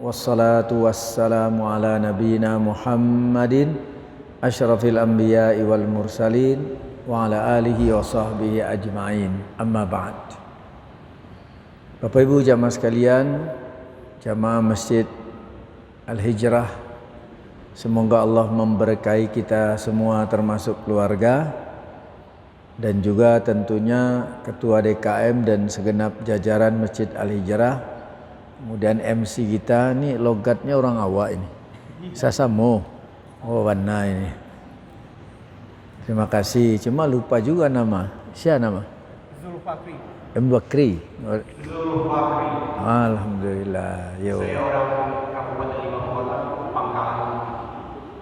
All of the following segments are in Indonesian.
wassalatu wassalamu ala nabiyyina Muhammadin asyrafil anbiya'i wal mursalin wa ala alihi wa sahbihi ajma'in. Amma ba'd. Bapak Ibu jamaah sekalian, jamaah Masjid Al-Hijrah, semoga Allah memberkahi kita semua termasuk keluarga dan juga tentunya Ketua DKM dan segenap jajaran Masjid Al-Hijrah. Kemudian MC kita ini logatnya orang Awak ini. Sasamo. Oh, warna ini. Terima kasih. Cuma lupa juga nama. Siapa nama? Zulfakri. Bakri. Zulfakri. Alhamdulillah. Yo. Saya orang Kabupaten Lima Kota, Pangkalan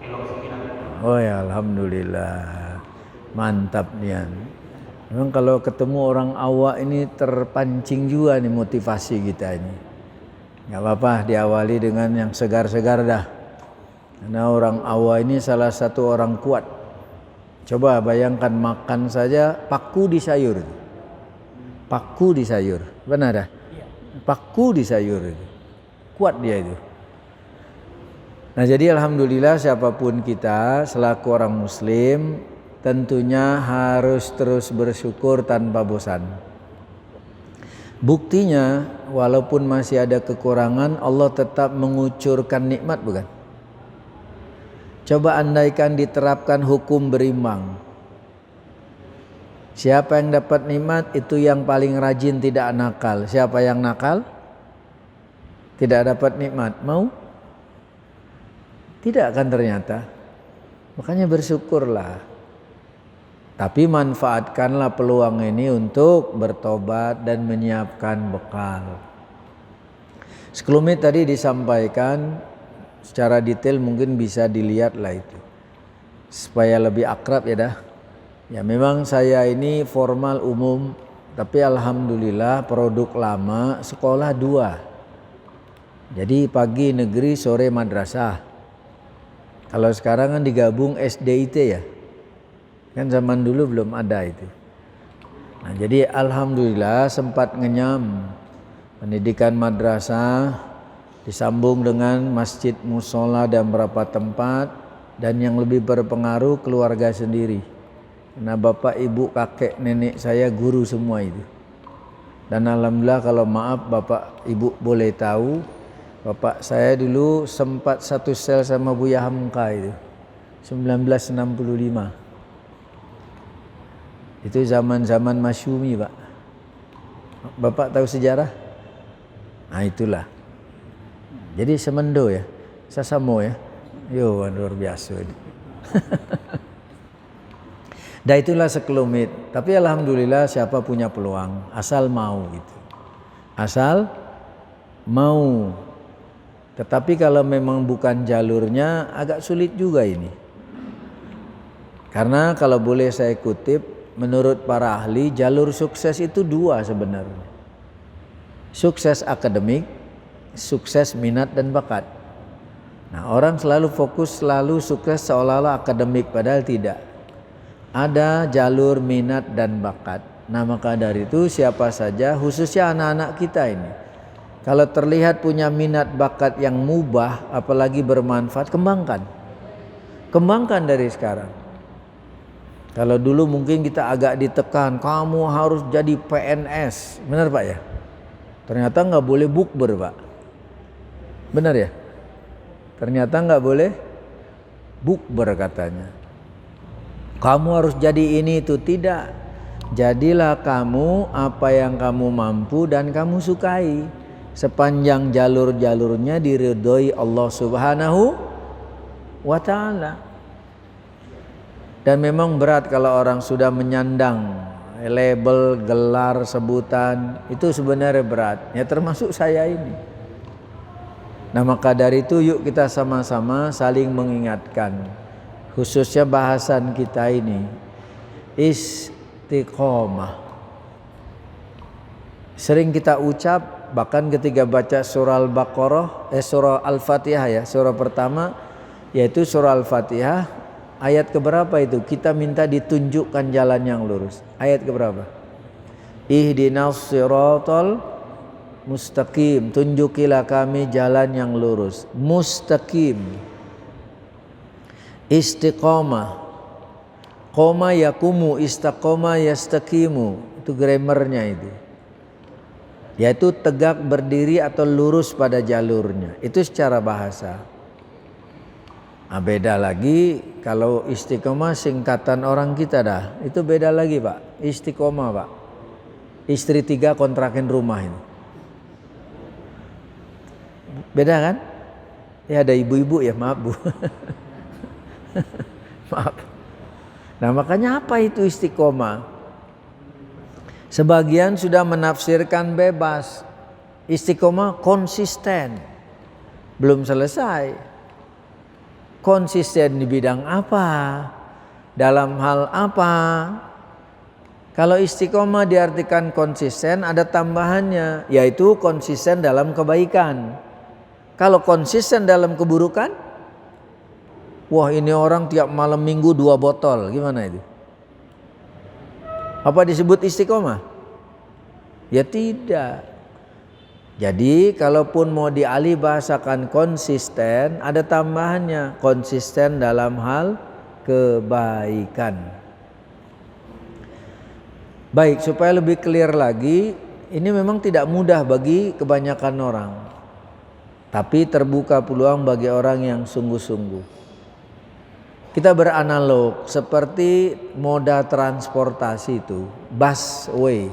Elok Sembilan. Oh ya, alhamdulillah. Mantap nian. Memang kalau ketemu orang Awak ini terpancing juga nih motivasi kita ini. Gak apa-apa, diawali dengan yang segar-segar dah. Karena orang Awak ini salah satu orang kuat. Coba bayangkan makan saja paku di sayur. Paku di sayur, benar dah? Paku di sayur itu. Kuat dia itu. Nah jadi alhamdulillah siapapun kita selaku orang muslim tentunya harus terus bersyukur tanpa bosan. Buktinya walaupun masih ada kekurangan, Allah tetap mengucurkan nikmat, bukan? Coba andaikan diterapkan hukum berimbang. Siapa yang dapat nikmat itu yang paling rajin, tidak nakal. Siapa yang nakal tidak dapat nikmat. Mau? Tidak kan ternyata. Makanya bersyukurlah. Tapi manfaatkanlah peluang ini untuk bertobat dan menyiapkan bekal. Sekelumit tadi disampaikan secara detail, mungkin bisa dilihatlah itu. Supaya lebih akrab ya dah. Ya memang saya ini formal umum, tapi alhamdulillah produk lama sekolah 2. Jadi pagi negeri, sore madrasah. Kalau sekarang kan digabung SDIT ya. Kan zaman dulu belum ada itu. Nah, jadi alhamdulillah sempat ngenyam pendidikan madrasah disambung dengan masjid, musola dan beberapa tempat, dan yang lebih berpengaruh keluarga sendiri. Karena bapak, ibu, kakek, nenek saya guru semua itu. Dan alhamdulillah kalau maaf bapak ibu boleh tahu, bapak saya dulu sempat satu sel sama Buya Hamka itu 1965. Itu zaman-zaman Masyumi, Pak. Bapak tahu sejarah? Nah itulah. Jadi semendo ya, sasamo ya. Yo, luar biasa ini. Dah itulah sekelumit. Tapi alhamdulillah siapa punya peluang, asal mau gitu. Asal mau. Tetapi kalau memang bukan jalurnya agak sulit juga ini. Karena kalau boleh saya kutip, menurut para ahli, jalur sukses itu 2 sebenarnya. Sukses akademik, sukses minat dan bakat. Nah, orang selalu fokus selalu sukses seolah-olah akademik, padahal tidak. Ada jalur minat dan bakat. Nah, maka dari itu siapa saja, khususnya anak-anak kita ini, kalau terlihat punya minat bakat yang mubah, apalagi bermanfaat, kembangkan. Kembangkan dari sekarang. Kalau dulu mungkin kita agak ditekan, kamu harus jadi PNS, benar Pak ya? Ternyata nggak boleh bukber Pak, benar ya? Ternyata nggak boleh bukber katanya. Kamu harus jadi ini itu, tidak. Jadilah kamu apa yang kamu mampu dan kamu sukai, sepanjang jalur-jalurnya diridhoi Allah Subhanahu wa Ta'ala. Dan memang berat kalau orang sudah menyandang label, gelar, sebutan, itu sebenarnya berat. Ya termasuk saya ini. Nah maka dari itu yuk kita sama-sama saling mengingatkan. Khususnya bahasan kita ini, istiqomah. Sering kita ucap, bahkan ketika baca surah Al-Baqarah, surah Al-Fatihah ya, surah pertama yaitu surah Al-Fatihah. Ayat keberapa itu? Kita minta ditunjukkan jalan yang lurus. Ayat keberapa? Ihdinas siratal mustaqim, tunjukilah kami jalan yang lurus. Mustaqim, istiqomah, qoma yakumu, istaqoma yastaqimu, itu grammarnya itu, yaitu tegak berdiri atau lurus pada jalurnya. Itu secara bahasa. Nah, beda lagi kalau istiqomah singkatan orang kita dah. Itu beda lagi Pak. Istiqomah Pak. Istri 3 kontrakin rumah ini. Beda kan? Ya ada ibu-ibu ya, maaf Bu. Maaf. Nah makanya apa itu istiqomah? Sebagian sudah menafsirkan bebas. Istiqomah konsisten. Belum selesai. Konsisten di bidang apa? Dalam hal apa? Kalau istiqomah diartikan konsisten, ada tambahannya, yaitu konsisten dalam kebaikan. Kalau konsisten dalam keburukan, wah ini orang tiap malam minggu 2 botol, gimana itu? Apa disebut istiqomah? Ya tidak. Jadi kalaupun mau dialih bahasakan konsisten, ada tambahannya, konsisten dalam hal kebaikan. Baik, supaya lebih clear lagi, ini memang tidak mudah bagi kebanyakan orang. Tapi terbuka peluang bagi orang yang sungguh-sungguh. Kita beranalog seperti moda transportasi itu, busway.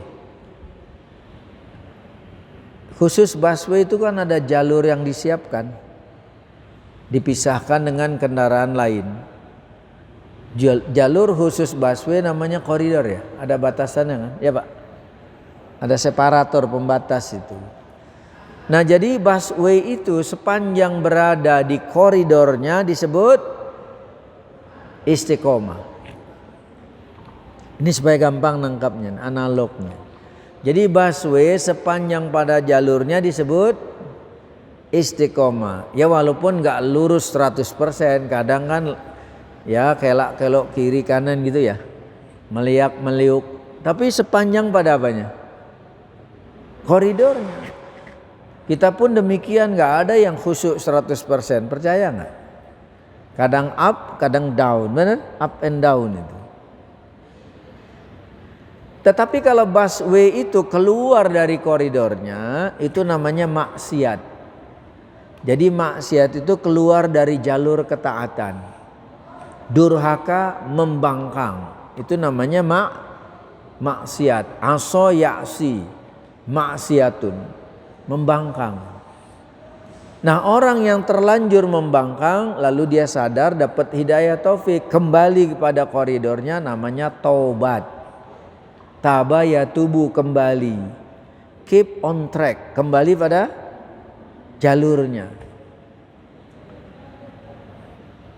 Khusus busway itu kan ada jalur yang disiapkan, dipisahkan dengan kendaraan lain. Jalur khusus busway namanya koridor ya, ada batasannya kan? Ya Pak, ada separator pembatas itu. Nah jadi busway itu sepanjang berada di koridornya disebut istiqomah. Ini supaya gampang nangkapnya, analognya. Jadi busway sepanjang pada jalurnya disebut istiqomah. Ya walaupun gak lurus 100%, kadang kan ya kelak-kelok kiri kanan gitu ya, meliak meliuk. Tapi sepanjang pada apanya? Koridornya. Kita pun demikian, gak ada yang khusyuk 100%, percaya gak? Kadang up, kadang down, benar? Up and down itu. Tetapi kalau busway itu keluar dari koridornya, itu namanya maksiat. Jadi maksiat itu keluar dari jalur ketaatan. Durhaka, membangkang, itu namanya maksiat. Aso yaksi, maksiatun, membangkang. Nah orang yang terlanjur membangkang, lalu dia sadar, dapat hidayah taufik, kembali kepada koridornya, namanya taubat. Taba yatubu, kembali, keep on track, kembali pada jalurnya.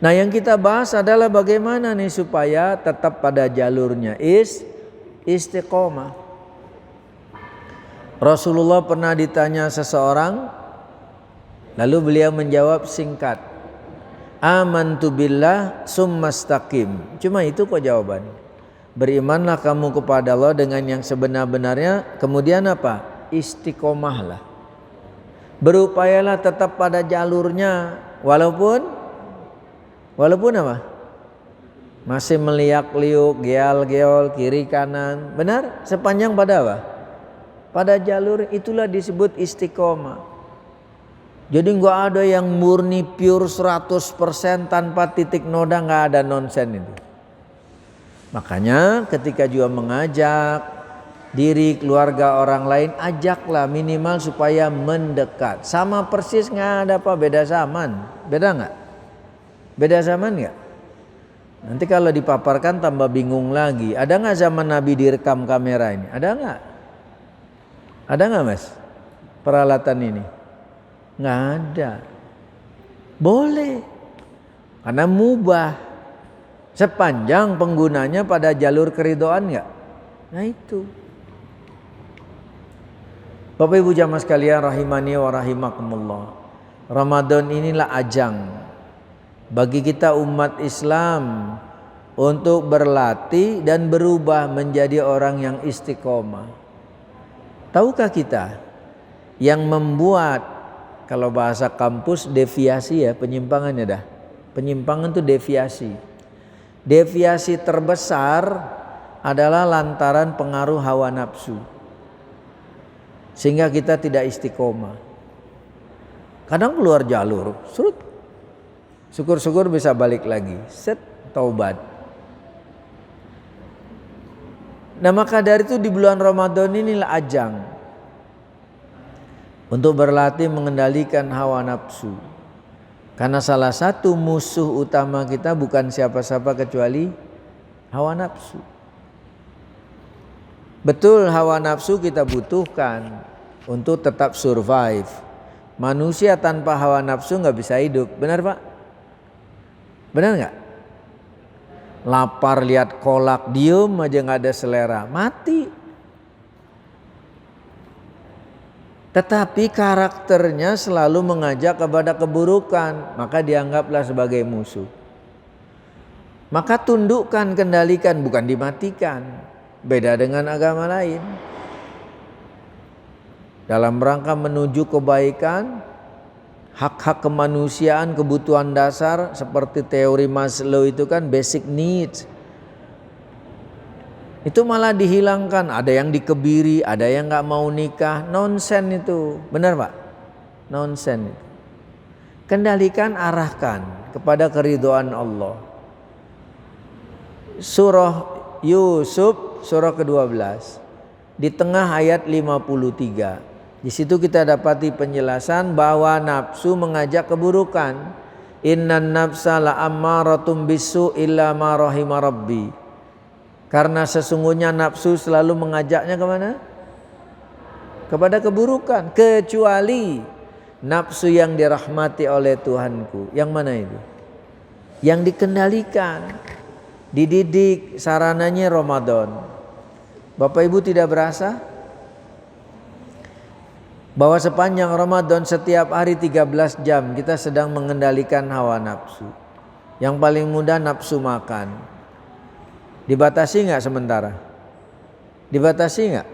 Nah yang kita bahas adalah bagaimana nih supaya tetap pada jalurnya, istiqomah. Rasulullah pernah ditanya seseorang, lalu beliau menjawab singkat, amantu billah summastaqim. Cuma itu kok jawabannya. Berimanlah kamu kepada Allah dengan yang sebenar-benarnya, kemudian apa? Istiqomahlah. Berupayalah tetap pada jalurnya, walaupun apa? Masih meliak-liuk, geal-geol, kiri kanan. Benar? Sepanjang pada apa? Pada jalur, itulah disebut istiqomah. Jadi nggak ada yang murni pure 100% tanpa titik noda, nggak ada, nonsen itu. Makanya ketika juga mengajak diri, keluarga, orang lain, ajaklah minimal supaya mendekat. Sama persis, nggak ada apa, beda zaman. Beda nggak? Beda zaman nggak? Nanti kalau dipaparkan tambah bingung lagi. Ada nggak zaman Nabi direkam kamera ini? Ada nggak? Ada nggak Mas peralatan ini? Nggak ada. Boleh, karena mubah. Sepanjang penggunanya pada jalur keridoan nggak? Nah itu. Bapak Ibu jamaah sekalian rahimani wa rahimakumullah. Ramadan inilah ajang bagi kita umat Islam untuk berlatih dan berubah menjadi orang yang istiqomah. Tahukah kita yang membuat, kalau bahasa kampus deviasi ya, penyimpangannya dah. Penyimpangan itu deviasi. Deviasi terbesar adalah lantaran pengaruh hawa nafsu. Sehingga kita tidak istiqomah. Kadang keluar jalur, surut. Syukur-syukur bisa balik lagi. Set, taubat. Nah maka dari itu di bulan Ramadan inilah ajang untuk berlatih mengendalikan hawa nafsu. Karena salah satu musuh utama kita bukan siapa-siapa kecuali hawa nafsu. Betul hawa nafsu kita butuhkan untuk tetap survive. Manusia tanpa hawa nafsu nggak bisa hidup. Benar Pak? Benar nggak? Lapar lihat kolak, diem aja nggak ada selera, mati. Tetapi karakternya selalu mengajak kepada keburukan, maka dianggaplah sebagai musuh. Maka tundukkan, kendalikan, bukan dimatikan. Beda dengan agama lain. Dalam rangka menuju kebaikan, hak-hak kemanusiaan, kebutuhan dasar seperti teori Maslow itu kan basic needs. Itu malah dihilangkan, ada yang dikebiri, ada yang nggak mau nikah, nonsen itu, benar Pak? Nonsen itu. Kendalikan, arahkan kepada keridhaan Allah. Surah Yusuf, surah ke-12, di tengah ayat 53. Di situ kita dapati penjelasan bahwa nafsu mengajak keburukan. Innan nafsa la'ammaratum bisu illa ma rahima rabbi. Karena sesungguhnya nafsu selalu mengajaknya kemana? Kepada keburukan. Kecuali nafsu yang dirahmati oleh Tuhanku. Yang mana itu? Yang dikendalikan. Dididik, sarananya Ramadan. Bapak Ibu tidak berasa? Bahwa sepanjang Ramadan setiap hari 13 jam kita sedang mengendalikan hawa nafsu. Yang paling mudah nafsu makan. Dibatasi nggak sementara? Dibatasi nggak?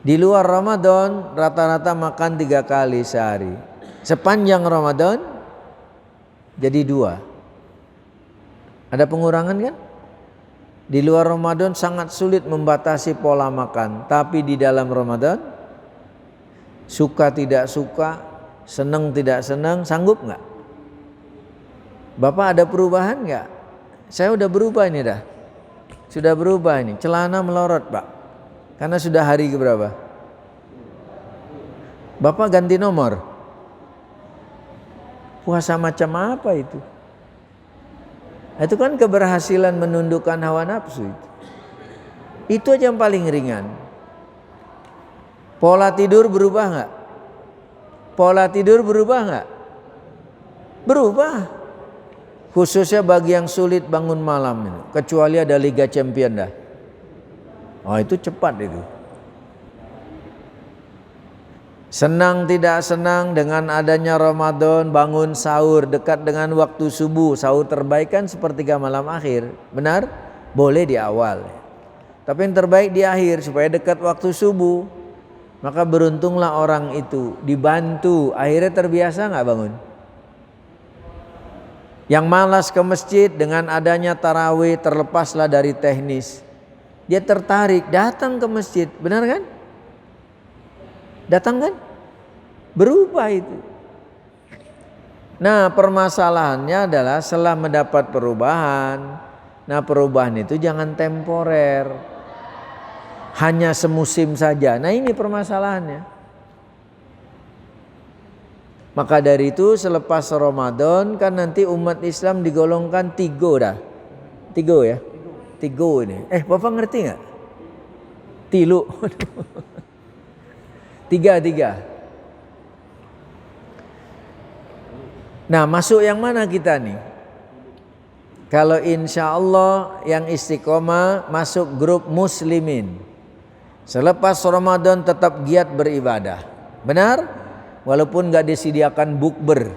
Di luar Ramadan rata-rata makan 3 kali sehari. Sepanjang Ramadan jadi 2. Ada pengurangan kan? Di luar Ramadan sangat sulit membatasi pola makan. Tapi di dalam Ramadan suka tidak suka, senang tidak senang, sanggup nggak? Bapak ada perubahan nggak? Saya udah berubah ini dah. Sudah berubah ini. Celana melorot Pak. Karena sudah hari keberapa? Bapak ganti nomor. Puasa macam apa itu? Itu kan keberhasilan menundukkan hawa nafsu itu. Itu aja yang paling ringan. Pola tidur berubah nggak? Pola tidur berubah nggak? Berubah. Khususnya bagi yang sulit bangun malam itu. Kecuali ada Liga Champion dah. Oh itu cepat itu. Senang tidak senang dengan adanya Ramadan, bangun sahur dekat dengan waktu subuh. Sahur terbaik kan sepertiga malam akhir. Benar? Boleh di awal. Tapi yang terbaik di akhir supaya dekat waktu subuh. Maka beruntunglah orang itu, dibantu, akhirnya terbiasa nggak bangun. Yang malas ke masjid dengan adanya tarawih terlepaslah dari teknis. Dia tertarik datang ke masjid, benar kan? Datang kan? Berubah itu. Nah permasalahannya adalah setelah mendapat perubahan, nah perubahan itu jangan temporer. Hanya semusim saja. Nah ini permasalahannya. Maka dari itu selepas Ramadan kan nanti umat Islam digolongkan 3 dah. 3 ya? 3 ini. Bapak ngerti nggak? Tilu. 3. Nah masuk yang mana kita nih? Kalau insya Allah yang istiqomah masuk grup muslimin. Selepas Ramadan tetap giat beribadah. Benar? Walaupun gak disediakan bukber.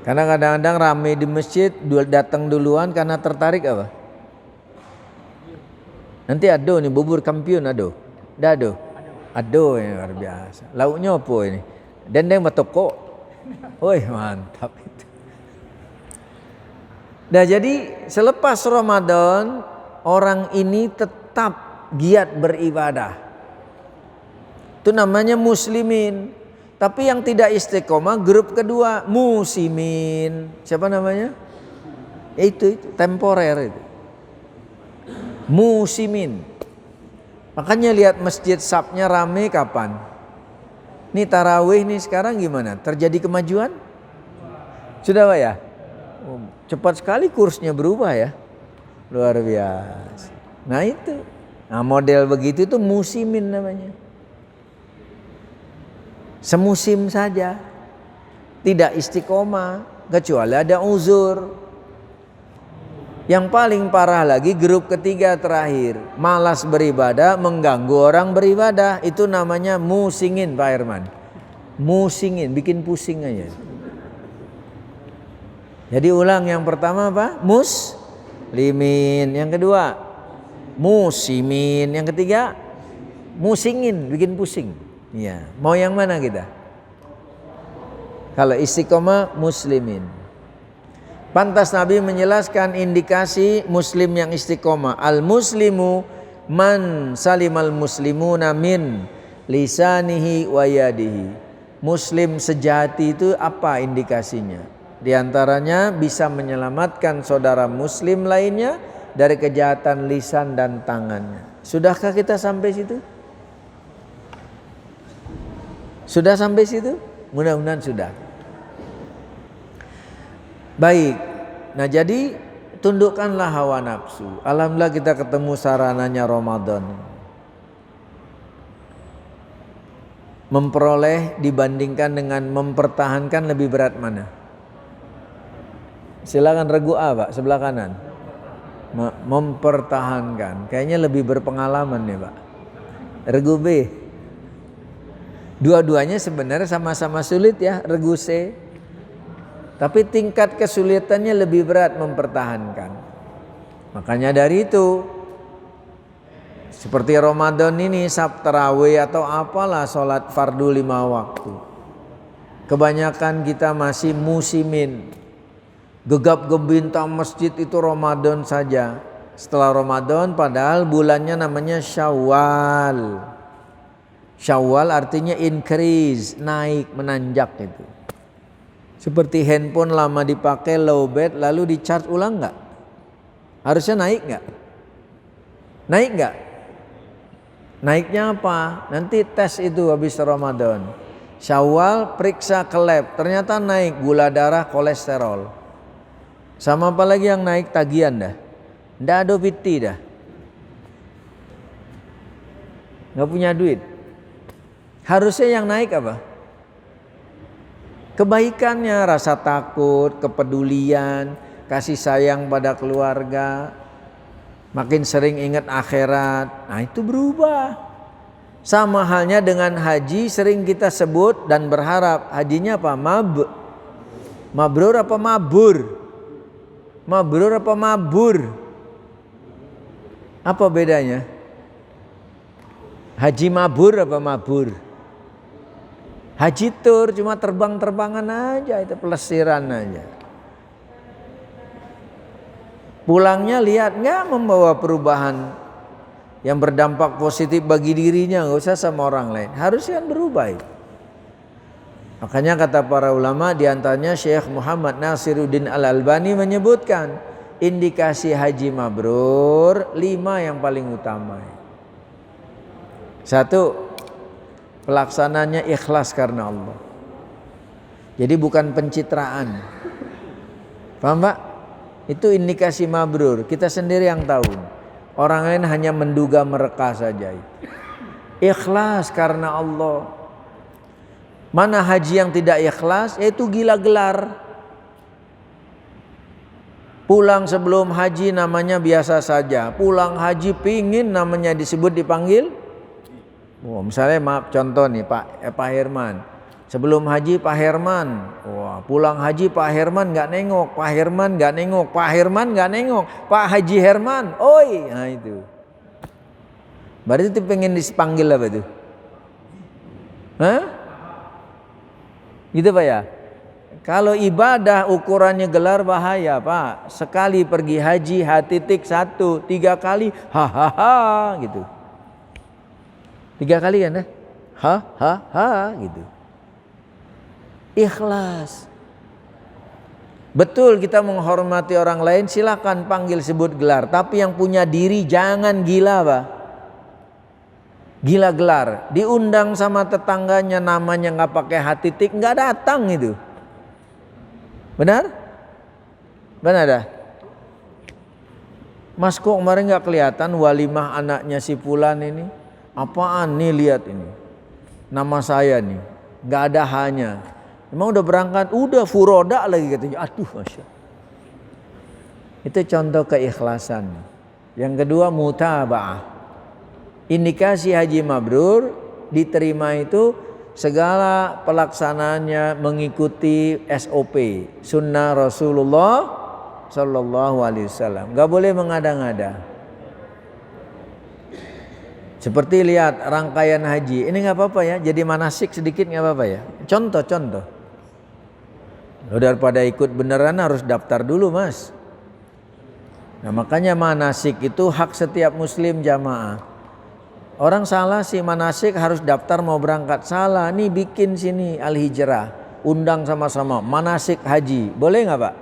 Karena kadang-kadang ramai di masjid, datang duluan karena tertarik apa? Nanti ado nih bubur kampiun ado. Dah ado. Aduh, ini luar biasa. Lauknya apa ini? Dendeng batoko. Woi, mantap itu. Nah, jadi selepas Ramadan orang ini tetap giat beribadah. Itu namanya muslimin. Tapi yang tidak istiqomah grup kedua musimin. Siapa namanya? Itu temporer itu. Musimin. Makanya lihat masjid Sabnya rame kapan? Nih tarawih nih sekarang gimana? Terjadi kemajuan? Sudah Pak ya? Cepat sekali kursnya berubah ya. Luar biasa. Nah itu. Nah model begitu itu musimin namanya. Semusim saja. Tidak istiqomah. Kecuali ada uzur. Yang paling parah lagi grup ketiga terakhir. Malas beribadah, mengganggu orang beribadah. Itu namanya musingin Pak Herman. Musingin, bikin pusing aja. Jadi ulang yang pertama apa? Muslimin. Yang kedua musimin. Yang ketiga musingin, bikin pusing. Ya, mau yang mana kita? Kalau istiqomah muslimin. Pantas Nabi menjelaskan indikasi muslim yang istiqomah. Al-muslimu man salimal muslimuna min lisanihi wa yadihi. Muslim sejati itu apa indikasinya? Di antaranya bisa menyelamatkan saudara muslim lainnya dari kejahatan lisan dan tangannya. Sudahkah kita sampai situ? Sudah sampai situ? Mudah-mudahan sudah. Baik. Nah jadi tundukkanlah hawa nafsu. Alhamdulillah kita ketemu sarananya Ramadan. Memperoleh dibandingkan dengan mempertahankan lebih berat mana? Silakan regu A Pak, sebelah kanan. Mempertahankan. Kayaknya lebih berpengalaman nih Pak. Regu B. Dua-duanya sebenarnya sama-sama sulit ya, regu C. Tapi tingkat kesulitannya lebih berat mempertahankan. Makanya dari itu, seperti Ramadan ini, Sabat tarawih atau apalah sholat fardu 5 waktu. Kebanyakan kita masih musimin. Gegap gempita masjid itu Ramadan saja. Setelah Ramadan padahal bulannya namanya Syawal. Syawal artinya increase, naik, menanjak itu. Seperti handphone lama dipakai low bat lalu di charge ulang enggak? Harusnya naik enggak? Naik enggak? Naiknya apa? Nanti tes itu habis Ramadan. Syawal periksa ke lab, ternyata naik gula darah, kolesterol. Sama apa lagi yang naik? Tagihan dah. Ndak ada piti dah. Nggak punya duit. Harusnya yang naik apa? Kebaikannya, rasa takut, kepedulian, kasih sayang pada keluarga, makin sering ingat akhirat. Nah itu berubah. Sama halnya dengan haji, sering kita sebut dan berharap hajinya apa? Mabrur apa mabur? Mabrur apa mabur? Apa bedanya? Haji mabur apa mabur? Haji tur cuma terbang-terbangan aja, itu pelesiran aja. Pulangnya lihat nggak membawa perubahan yang berdampak positif bagi dirinya, nggak usah sama orang lain. Harusnya kan berubah itu. Makanya kata para ulama, diantaranya Syekh Muhammad Nasiruddin Al-Albani menyebutkan indikasi haji mabrur 5 yang paling utama. 1. Pelaksananya ikhlas karena Allah. Jadi bukan pencitraan. Paham Pak? Itu indikasi mabrur. Kita sendiri yang tahu. Orang lain hanya menduga mereka saja. Ikhlas karena Allah. Mana haji yang tidak ikhlas? Yaitu gila gelar. Pulang sebelum haji namanya biasa saja. Pulang haji pingin namanya disebut dipanggil. Oh, misalnya maaf contoh nih Pak Herman. Sebelum haji Pak Herman. Wah, pulang haji Pak Herman nggak nengok, Pak Herman nggak nengok, Pak Herman nggak nengok, Pak Haji Herman, oi, nah itu. Berarti itu pengen dipanggil apa itu? Hah? Gitu Pak ya? Kalau ibadah ukurannya gelar bahaya Pak. Sekali pergi haji H.1, 3 kali hahaha gitu. 3 kali kan ya? Hahaha gitu. Ikhlas. Betul kita menghormati orang lain, silakan panggil sebut gelar. Tapi yang punya diri jangan gila Pak. Gila gelar. Diundang sama tetangganya namanya nggak pakai H., nggak datang itu. Benar? Benar dah. Mas kok kemarin nggak kelihatan walimah anaknya si Fulan ini? Apaan nih, lihat ini. Nama saya nih, nggak ada hanya. Emang udah berangkat, udah furoda lagi katanya. Aduh, masya. Itu contoh keikhlasan. Yang kedua mutaba'ah. Indikasi haji mabrur diterima itu segala pelaksanaannya mengikuti SOP, sunnah Rasulullah Sallallahu Alaihi Wasallam. Gak boleh mengada-ngada. Seperti lihat rangkaian haji, ini nggak apa-apa ya, jadi manasik sedikit nggak apa-apa ya. Contoh-contoh. Daripada ikut beneran harus daftar dulu mas. Nah makanya manasik itu hak setiap muslim jamaah. Orang salah sih manasik harus daftar mau berangkat, salah. Nih bikin sini al-hijrah, undang sama-sama manasik haji, boleh nggak pak?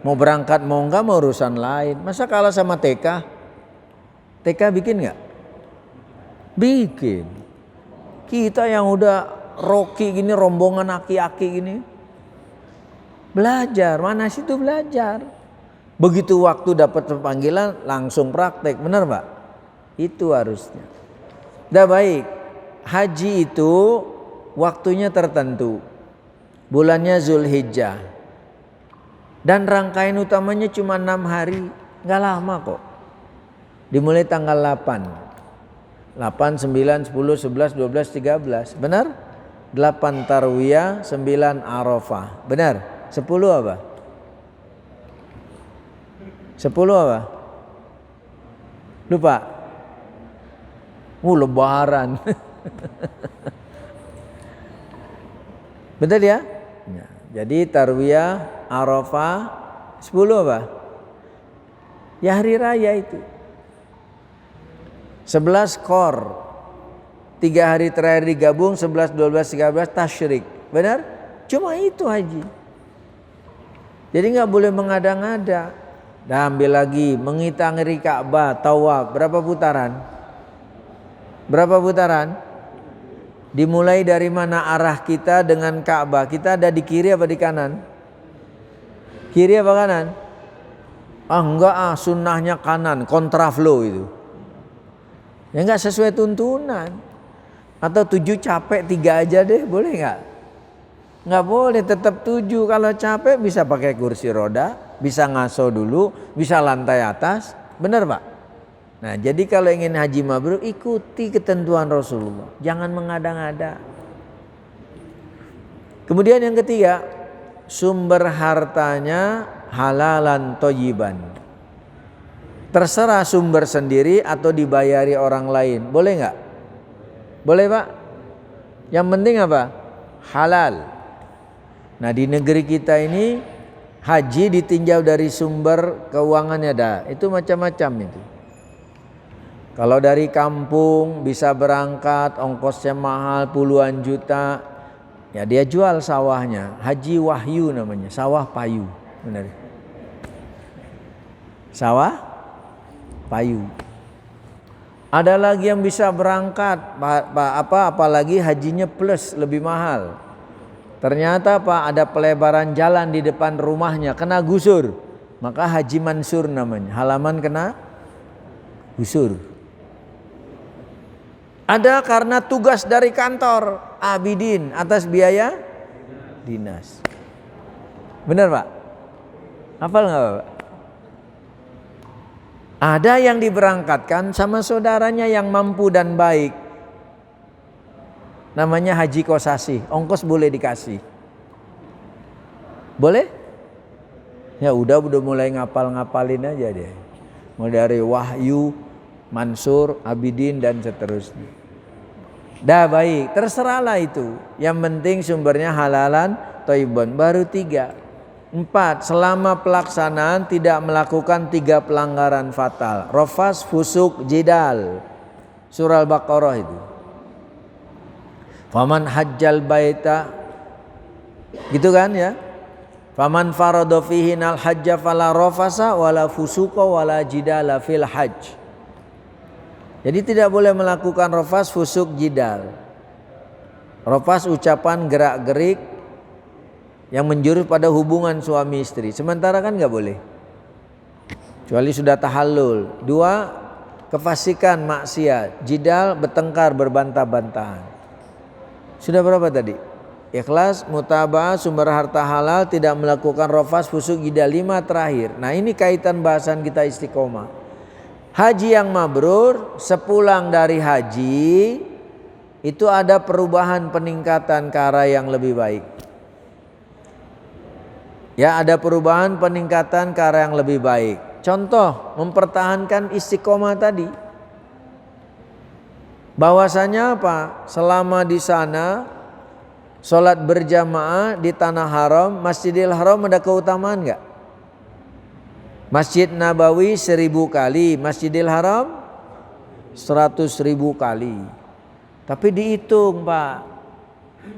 Mau berangkat mau nggak mau urusan lain. Masa kalah sama TK? TK bikin nggak? Bikin. Kita yang udah roki gini, rombongan aki-aki gini, belajar, manasik itu belajar. Begitu waktu dapat panggilan langsung praktek, benar pak? Itu harusnya. Dah baik, haji itu waktunya tertentu, bulannya Zulhijjah, dan rangkaian utamanya cuma 6 hari, nggak lama kok. Dimulai tanggal 8, 9, 10, 11, 12, 13, benar? 8 Tarwiyah, 9 Arafah, benar? 10 apa? 10 apa? Lupa? Lebaran. Betul ya? Ya? Jadi Tarwiyah, Arafah, 10 apa? Ya hari raya itu. 11 Qor, 3 hari terakhir digabung, 11, 12, 13 Tasyrik. Benar? Cuma itu haji. Jadi nggak boleh mengada-ngada. Dan ambil lagi, mengitari Ka'bah, tawaf, berapa putaran? Berapa putaran? Dimulai dari mana arah kita dengan Ka'bah? Kita ada di kiri apa di kanan? Kiri apa kanan? Enggak sunnahnya kanan, kontraflow itu. Ya enggak sesuai tuntunan. Atau 7 capek 3 aja deh, boleh enggak? Enggak boleh, tetap 7. Kalau capek bisa pakai kursi roda, bisa ngaso dulu, bisa lantai atas. Benar Pak? Nah jadi kalau ingin haji mabrur ikuti ketentuan Rasulullah, jangan mengada-ngada. Kemudian yang ketiga, sumber hartanya halalan thayyiban. Terserah sumber sendiri atau dibayari orang lain, boleh nggak? Boleh Pak? Yang penting apa? Halal. Nah di negeri kita ini haji ditinjau dari sumber keuangannya dah, itu macam-macam itu. Kalau dari kampung bisa berangkat, ongkosnya mahal puluhan juta, ya dia jual sawahnya. Haji Wahyu namanya, sawah payu, benar? Sawah payu. Ada lagi yang bisa berangkat, apalagi hajinya plus lebih mahal. Ternyata Pak ada pelebaran jalan di depan rumahnya, kena gusur, maka Haji Mansur namanya, halaman kena gusur. Ada karena tugas dari kantor Abidin atas biaya dinas. Benar Pak? Hafal nggak Pak? Ada yang diberangkatkan sama saudaranya yang mampu dan baik. Namanya haji kosasi, ongkos boleh dikasih. Boleh? Ya udah mulai ngapalin aja deh. Mulai dari Wahyu, Mansur, Abidin dan seterusnya. Dah baik, terserahlah itu. Yang penting sumbernya halalan thayyiban. Baru 3. 4. Selama pelaksanaan tidak melakukan 3 pelanggaran fatal. Rafas, fusuk, jidal. Surah Al-Baqarah itu. Faman hajjal baita, gitu kan ya. Faman farada fihi nal hajja fala rafasa wala fusuqa wala jidala fil hajj. Jadi tidak boleh melakukan rafas, fusuk, jidal. Rafas ucapan gerak-gerik yang menjurus pada hubungan suami istri. Sementara kan nggak boleh. Kecuali sudah tahallul. 2. Kefasikan, maksiat. Jidal, bertengkar, berbantah-bantahan. Sudah berapa tadi? Ikhlas, mutaba'ah, sumber harta halal, tidak melakukan rafas, fusuk, jidal. 5 terakhir. Nah ini kaitan bahasan kita istiqomah. Haji yang mabrur, sepulang dari haji itu ada perubahan peningkatan ke arah yang lebih baik. Ya, ada perubahan peningkatan ke arah yang lebih baik. Contoh, mempertahankan istiqomah tadi. Bahwasanya apa? Selama di sana sholat berjamaah di tanah haram, Masjidil Haram ada keutamaan enggak? Masjid Nabawi 1000 kali, Masjidil Haram 100.000 kali. Tapi dihitung Pak.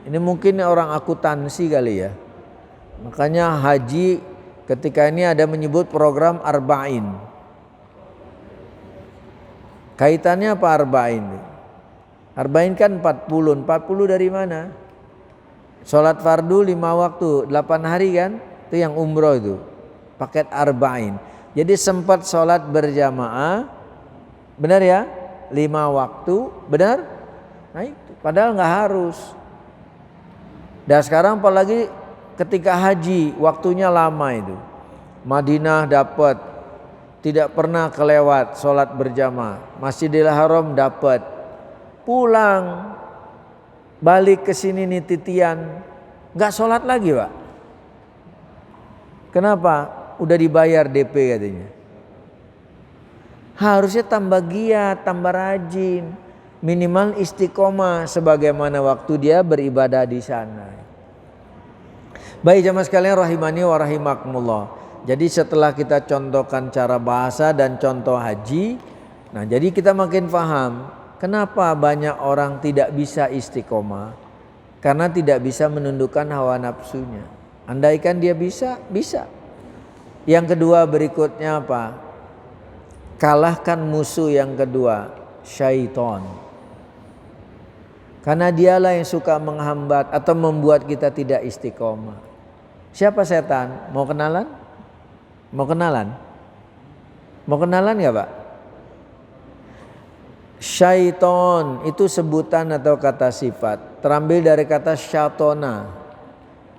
Ini mungkin orang akuntansi kali ya. Makanya haji ketika ini ada menyebut program Arba'in. Kaitannya apa Arba'in? Arba'in kan 40. 40 dari mana? Sholat fardu 5 waktu, 8 hari kan? Itu yang umroh itu. Paket Arba'in. Jadi sempat sholat berjamaah, benar ya? 5 waktu, benar? Nah itu, padahal nggak harus. Dan sekarang apalagi ketika haji, waktunya lama itu. Madinah dapat, tidak pernah kelewat sholat berjamaah. Masjidil Haram dapat, pulang, balik ke sini nih titian, nggak sholat lagi Pak. Kenapa? Udah dibayar DP katanya. Harusnya tambah giat, tambah rajin, minimal istiqomah sebagaimana waktu dia beribadah di sana. Baik jamaah sekalian rahimani wa rahimakumullah. Jadi setelah kita contohkan cara bahasa dan contoh haji, nah jadi kita makin paham kenapa banyak orang tidak bisa istiqomah. Karena tidak bisa menundukkan hawa nafsunya. Andaikan dia bisa, bisa. Yang kedua berikutnya apa? Kalahkan musuh yang kedua, syaitan. Karena dialah yang suka menghambat atau membuat kita tidak istiqomah. Siapa setan? Mau kenalan? Mau kenalan? Mau kenalan gak Pak? Syaitan itu sebutan atau kata sifat. Terambil dari kata syatona.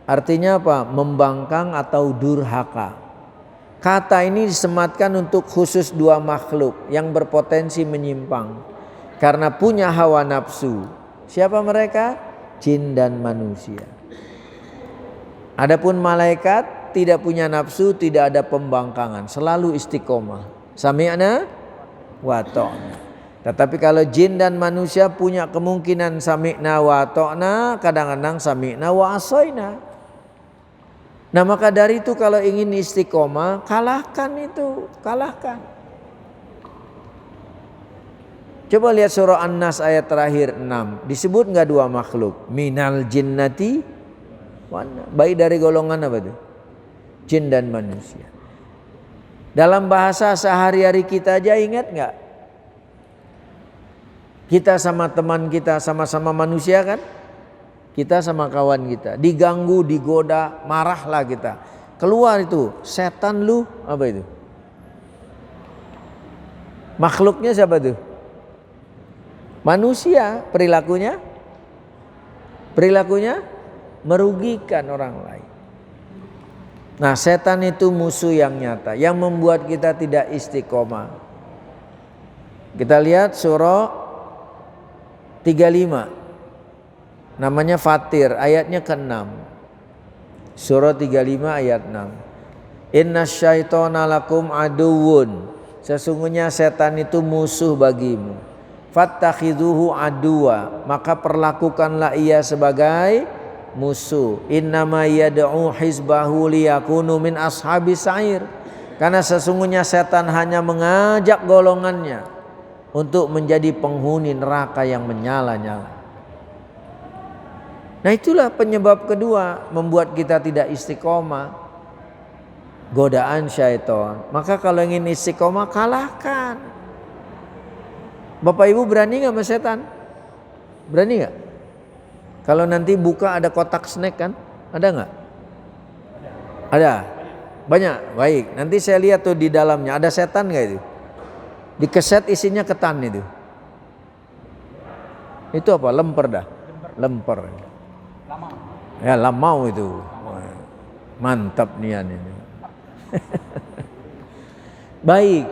Artinya apa? Membangkang atau durhaka. Kata ini disematkan untuk khusus 2 makhluk yang berpotensi menyimpang karena punya hawa nafsu. Siapa mereka? Jin dan manusia. Adapun malaikat tidak punya nafsu, tidak ada pembangkangan, selalu istiqomah. Sami'na wa ta'na. Tetapi kalau jin dan manusia punya kemungkinan sami'na wa ta'na, kadang-kadang sami'na wa asoina. Nah maka dari itu kalau ingin istiqomah, kalahkan itu, kalahkan. Coba lihat surah An-Nas ayat terakhir 6. Disebut enggak 2 makhluk? Minal jinnati baik dari golongan apa itu? Jin dan manusia. Dalam bahasa sehari-hari kita aja ingat enggak? Kita sama teman kita sama-sama manusia kan? Kita sama kawan kita diganggu, digoda, marahlah kita. Keluar itu setan lu, apa itu? Makhluknya siapa tuh? Manusia. Perilakunya merugikan orang lain. Nah setan itu musuh yang nyata yang membuat kita tidak istiqomah. Kita lihat surah 35. Namanya Fatir, ayatnya ke-6. Surah 35 ayat 6. Inna syaitona lakum aduwun. Sesungguhnya setan itu musuh bagimu. fattakhidhuhu aduwa, maka perlakukanlah ia sebagai musuh. Innama yad'u hizbahu liyakunu min ashabis sa'ir, karena sesungguhnya setan hanya mengajak golongannya untuk menjadi penghuni neraka yang menyala-nyala. Nah, itulah penyebab kedua membuat kita tidak istiqomah, godaan syaitan. Maka kalau ingin istiqomah, kalahkan. Bapak Ibu berani gak sama setan? Berani gak? Kalau nanti buka ada kotak snack kan? Ada gak? Ada? Banyak? Baik, nanti saya lihat tuh di dalamnya ada setan gak itu? Di keset isinya ketan itu. Itu apa? Lemper dah? Lemper. Ya, lamau itu. Mantap nian ini. Baik,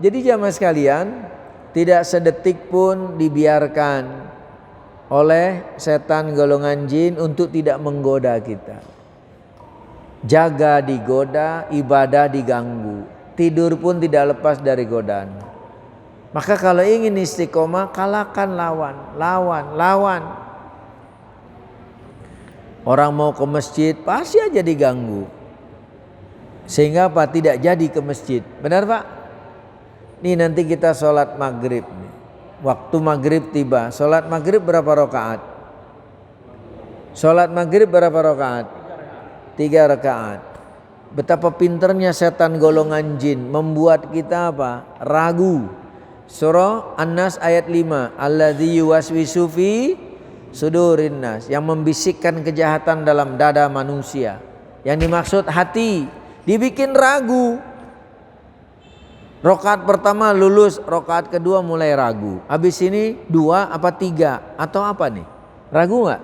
jadi jamaah sekalian, tidak sedetik pun dibiarkan oleh setan golongan jin untuk tidak menggoda kita. Jaga digoda, ibadah diganggu, tidur pun tidak lepas dari godaan. Maka kalau ingin istiqomah, kalahkan lawan. Orang mau ke masjid pasti aja diganggu, sehingga apa? Tidak jadi ke masjid. Benar Pak? Nih nanti kita sholat maghrib nih. Waktu maghrib tiba. Sholat maghrib berapa rakaat? Sholat maghrib berapa rakaat? 3 rakaat. Betapa pinternya setan golongan jin membuat kita apa? Ragu. Surah An-Nas ayat 5. Alladzi yuwaswisu fi sudurin nas, yang membisikkan kejahatan dalam dada manusia. Yang dimaksud hati, dibikin ragu. Rakaat pertama lulus, rakaat kedua mulai ragu. Habis ini 2 apa 3 atau apa nih? Ragu nggak?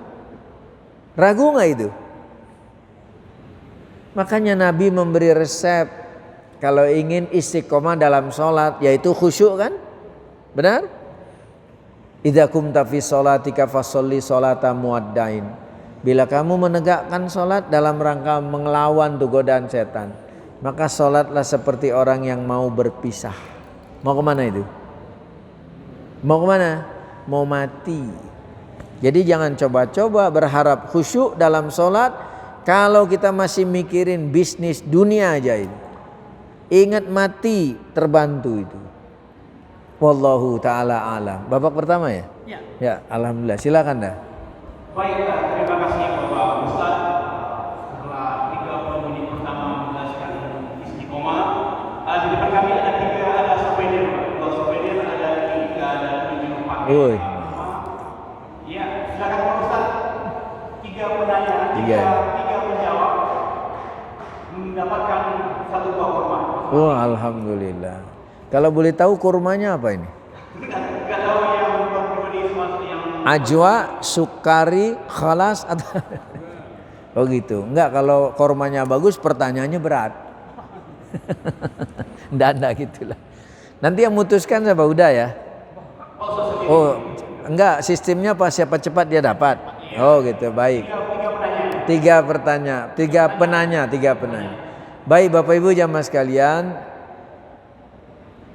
Ragu nggak itu? Makanya Nabi memberi resep kalau ingin istiqomah dalam sholat, yaitu khusyuk kan? Benar? Idza kumta fi sholatika fasholli sholata muwaddain. Bila kamu menegakkan sholat dalam rangka melawan tuh godaan setan, maka sholatlah seperti orang yang mau berpisah. Mau kemana itu? Mau kemana? Mau mati. Jadi jangan coba-coba berharap khusyuk dalam sholat kalau kita masih mikirin bisnis dunia aja itu. Ingat mati, terbantu itu. Wallahu ta'ala alam. Babak pertama ya? Ya, alhamdulillah. Silakan dah. Baik, terima kasih Bapak Ustaz. Setelah 30 menit pertama menjelaskan istiqomah, di depan kami ada souvenir. Kalau souvenir ada 3, ada 7 paket. Woi. Iya, silakan Pak Ustaz. 3 penanya, 3 penjawab mendapatkan 1 buah kurma. Oh, alhamdulillah. Kalau boleh tahu kurmanya apa ini? Enggak tahu yang pribadi yang Ajwa, sukari, khalas atau oh gitu. Enggak, kalau kurmanya bagus pertanyaannya berat. Enggak gitulah. Nanti yang memutuskan siapa? Udah ya? Oh, enggak, sistemnya apa? Siapa cepat dia dapat. Oh gitu, baik. 3 penanya. Baik Bapak Ibu jamaah sekalian.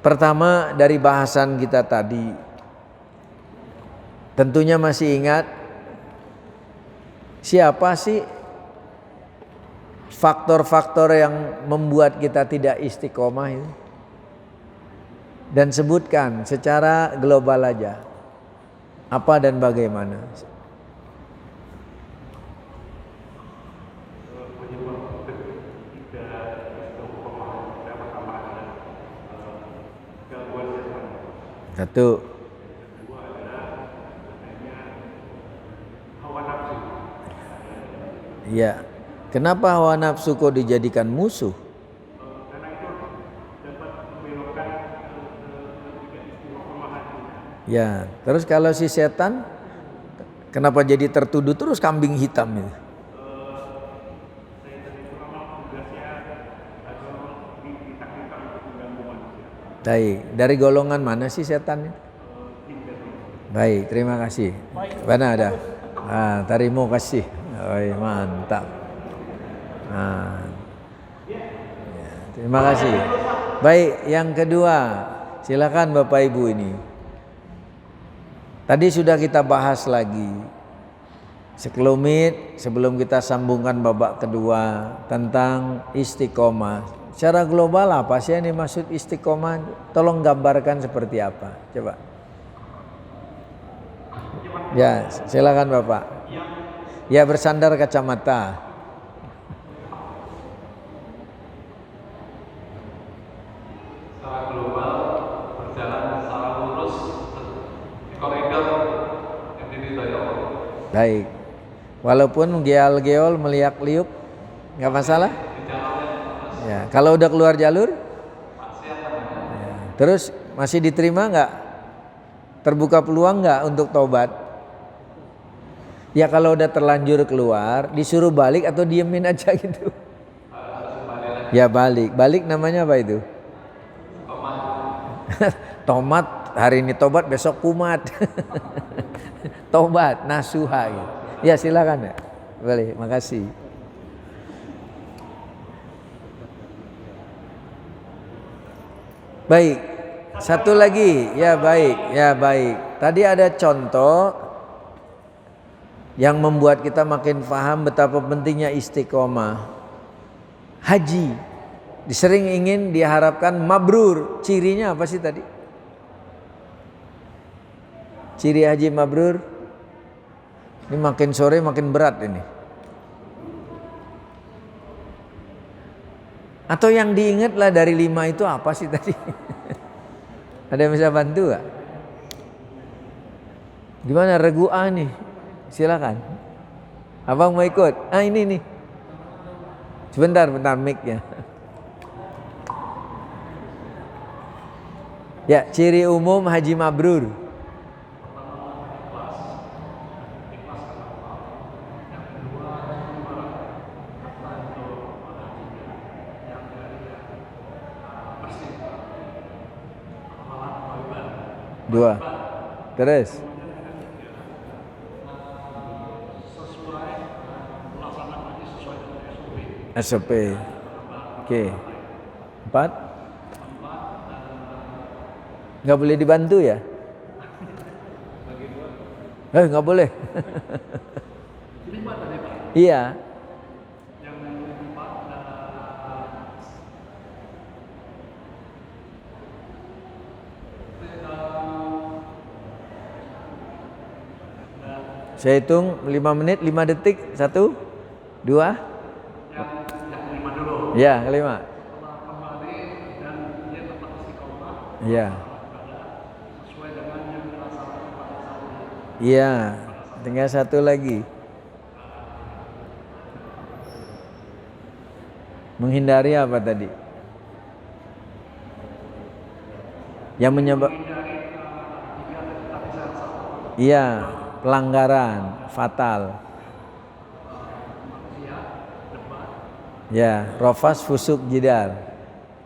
Pertama dari bahasan kita tadi, tentunya masih ingat siapa sih faktor-faktor yang membuat kita tidak istiqomah itu? Dan sebutkan secara global aja apa dan bagaimana. Satu. Iya. Kenapa hawa nafsu kok dijadikan musuh? Ya, terus kalau si setan kenapa jadi tertuduh terus kambing hitam itu? Baik, dari golongan mana sih setan? Baik, terima kasih. Mana ada? Terima kasih. Oh, mantap. Ya, terima kasih. Baik, yang kedua, silakan Bapak Ibu ini. Tadi sudah kita bahas lagi sekelumit sebelum kita sambungkan babak kedua tentang istiqomah. Secara global apa sih yang dimaksud istiqomah? Tolong gambarkan seperti apa? Coba. Ya, silakan Bapak. Ya, bersandar kacamata. Secara global berjalan secara lurus di koridor yang diridhoi Allah. Baik. Walaupun geol-geol meliak-liuk, nggak masalah. Ya, kalau udah keluar jalur, ya. Terus masih diterima nggak? Terbuka peluang nggak untuk tobat? Ya kalau udah terlanjur keluar, disuruh balik atau diemin aja gitu? Ya balik. Balik namanya apa itu? Tomat, hari ini tobat, besok kumat. Tobat, nasuha gitu. Ya silakan ya. Boleh, makasih. Baik. Satu lagi. Ya baik. Tadi ada contoh yang membuat kita makin paham betapa pentingnya istiqomah. Haji. Sering ingin diharapkan mabrur. Cirinya apa sih tadi? Ciri haji mabrur. Ini makin sore makin berat ini. Atau yang diingatlah dari 5 itu apa sih tadi? Ada yang bisa bantu gak? Gimana regu A nih? Silakan. Abang mau ikut? Ini nih. Sebentar mic-nya. Ya, ciri umum haji mabrur. Dua. Terus. SOP. Oke. 4. Nggak boleh dibantu ya? Nggak boleh. Iya. Saya hitung 5 menit, 5 detik. 1, 2. Yang 5 dulu. Ya, 5. Setelah kembali dan dia tetap istiqomah. Ya. Sesuai dengan yang dilaksanakan pada saat itu. Iya. Tinggal 1 lagi. Menghindari apa tadi? Yang menyebab. Iya. Pelanggaran fatal. Ya, rofas fusuk jidal.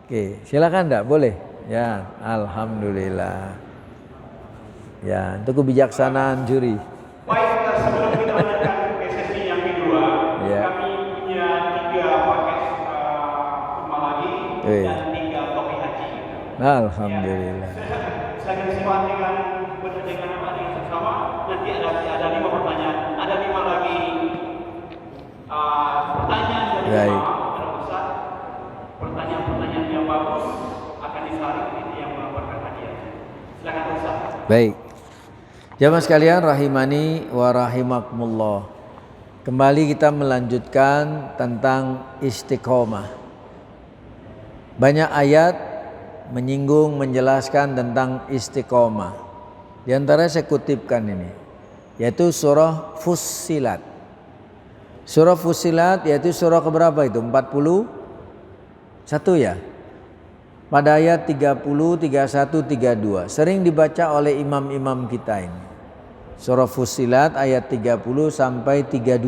Oke, silakan enggak? Boleh? Ya, alhamdulillah. Ya, itu kebijaksanaan juri. Baik, sebelum kita lanjutkan ke sesi yang kedua, kami punya 3 paket kurma lagi dan 3 topi haji. Alhamdulillah. Saya akan simak dengan sama. Nanti ada 5 pertanyaan, ada 5 lagi pertanyaan dari Ustaz. Pertanyaan yang bagus akan disaring ini yang mendapatkan hadiah. Silakan Ustaz. Baik. Jamaah sekalian rahimani wa rahimakumullah. Kembali kita melanjutkan tentang istiqomah. Banyak ayat menyinggung menjelaskan tentang istiqomah. Di antara saya kutipkan ini, yaitu surah Fussilat. Surah Fussilat yaitu surah keberapa itu? 41 ya? Pada ayat 30, 31, 32. Sering dibaca oleh imam-imam kita ini. Surah Fussilat ayat 30 sampai 32.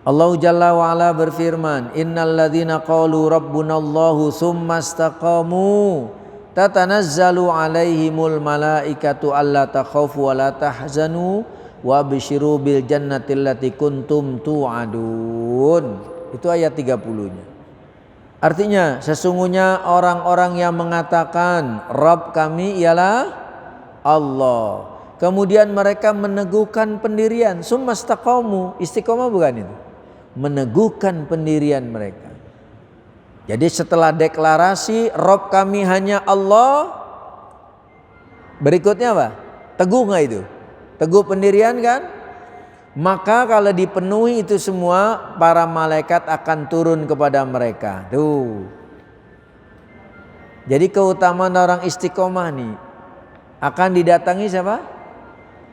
Allah Jalla wa'ala berfirman, Innal ladhina qalu rabbunallahu thumma istaqamu tatanazzalu alaihimul malaikatu alla takhawfu wa la tahzanu wa bishiru bil jannati allati kuntum tu'adun. Itu ayat 30-nya. Artinya sesungguhnya orang-orang yang mengatakan Rabb kami ialah Allah, Kemudian mereka meneguhkan pendirian. Summastaqamu, istiqomah bukan itu? Meneguhkan pendirian mereka. Jadi setelah deklarasi Rob kami hanya Allah, berikutnya apa? Teguh nggak itu? Teguh pendirian kan? Maka kalau dipenuhi itu semua, para malaikat akan turun kepada mereka. Tuh. Jadi keutamaan orang istiqomah nih, akan didatangi siapa?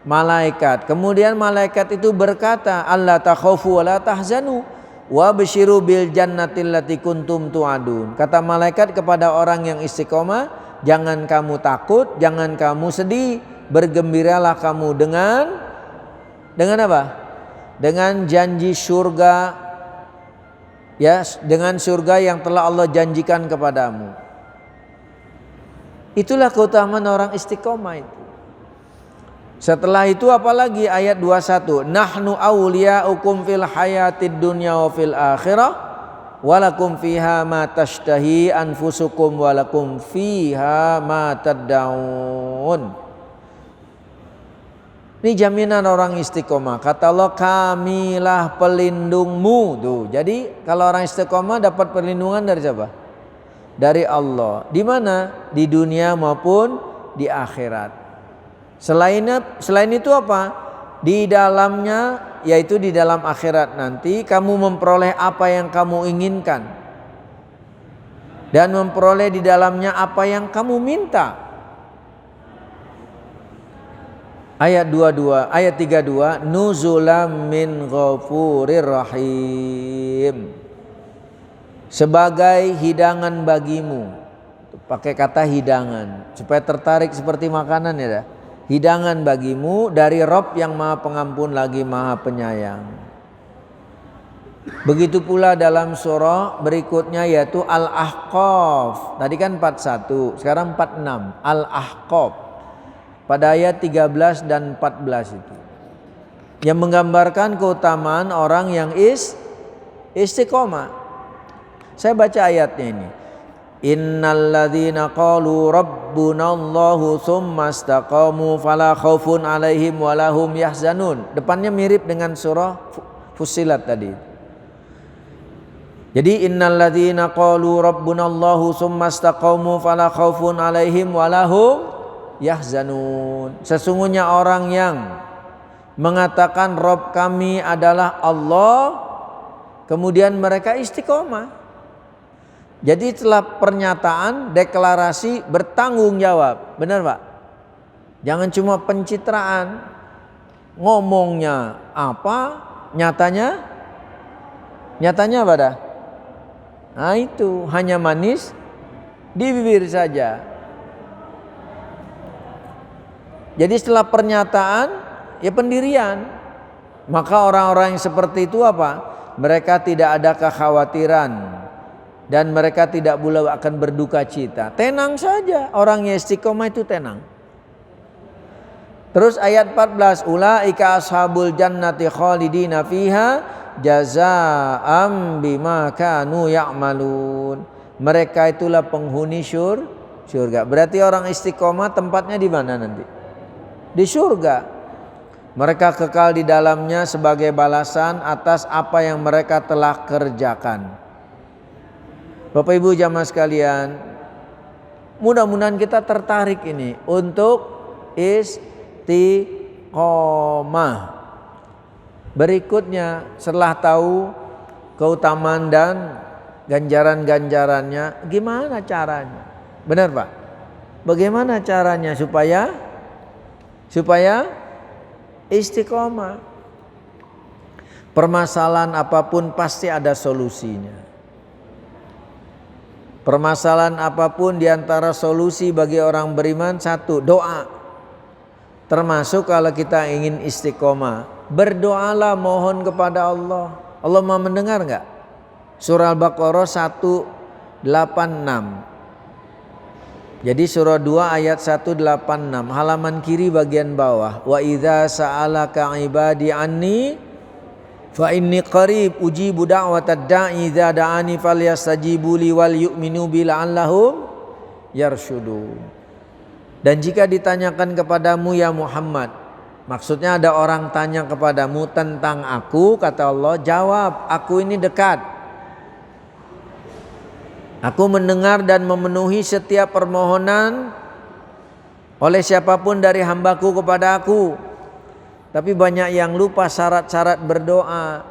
Malaikat. Kemudian malaikat itu berkata, Allah takhafu wa la tahzanu wa basyiru bil jannatil lati kuntum tu'adun. Kata malaikat kepada orang yang istiqomah, jangan kamu takut, jangan kamu sedih, bergembiralah kamu dengan apa? Dengan janji surga, ya, dengan surga yang telah Allah janjikan kepadamu. Itulah keutamaan orang istiqomah itu. Setelah itu apalagi ayat 21, nahnu awliya'ukum fil hayatid dunya wa fil akhirah walakum fiha ma tashtahi anfusukum walakum fiha ma tad'un. Ini jaminan orang istiqomah. Kata Allah, kamilah pelindungmu. Tuh, jadi kalau orang istiqomah dapat perlindungan dari siapa? Dari Allah. Di mana? Di dunia maupun di akhirat. Selain itu apa? Di dalamnya, yaitu di dalam akhirat nanti kamu memperoleh apa yang kamu inginkan dan memperoleh di dalamnya apa yang kamu minta. Ayat 32, nuzulam min ghafurir rahim. Sebagai hidangan bagimu. Pakai kata hidangan supaya tertarik seperti makanan ya dah. Hidangan bagimu dari Rabb yang Maha Pengampun lagi Maha Penyayang. Begitu pula dalam surah berikutnya yaitu Al-Ahqaf. Tadi kan 41, sekarang 46. Al-Ahqaf. Pada ayat 13 dan 14 itu. Yang menggambarkan keutamaan orang yang istiqomah. Saya baca ayatnya ini. Innal ladzina qalu rabbunallahu tsumma istaqamu fala khaufun 'alaihim wala hum yahzanun. Depannya mirip dengan surah Fussilat tadi. Jadi innal ladzina qalu rabbunallahu tsumma istaqamu fala khaufun 'alaihim wala hum yahzanun. Sesungguhnya orang yang mengatakan Rabb kami adalah Allah, kemudian mereka istiqomah. Jadi setelah pernyataan, deklarasi, bertanggung jawab. Benar Pak? Jangan cuma pencitraan. Ngomongnya apa, nyatanya apa dah? Nah itu, hanya manis di bibir saja. Jadi setelah pernyataan, ya pendirian. Maka orang-orang yang seperti itu apa? Mereka tidak ada kekhawatiran. Dan mereka tidak pula akan berduka cita. Tenang saja, orang yang istiqomah itu tenang. Terus ayat 14, ulaika ashabul jannati khalidina fiha jazaa'am bima kanu ya'malun. Mereka itulah penghuni surga. Berarti orang istiqomah tempatnya di mana nanti? Di surga. Mereka kekal di dalamnya sebagai balasan atas apa yang mereka telah kerjakan. Bapak Ibu jamaah sekalian, mudah-mudahan kita tertarik ini untuk istiqomah. Berikutnya setelah tahu keutamaan dan ganjaran-ganjarannya, gimana caranya? Benar Pak? Bagaimana caranya supaya istiqomah? Permasalahan apapun pasti ada solusinya. Permasalahan apapun diantara solusi bagi orang beriman satu, doa. Termasuk kalau kita ingin istiqomah, berdoalah, mohon kepada Allah. Allah mau mendengar enggak? Surah Al-Baqarah 186. Jadi surah 2 ayat 186, halaman kiri bagian bawah. Wa idza sa'alaka ibadi anni fa inni qarib ujibu da'watad da'i idza da'ani falyastajibu li wal yu'minu bi la'allahum yarshudun. Dan jika ditanyakan kepadamu ya Muhammad, maksudnya ada orang tanya kepadamu tentang aku, kata Allah, jawab, aku ini dekat. Aku mendengar dan memenuhi setiap permohonan oleh siapapun dari hambaku kepada aku. Tapi banyak yang lupa syarat-syarat berdoa.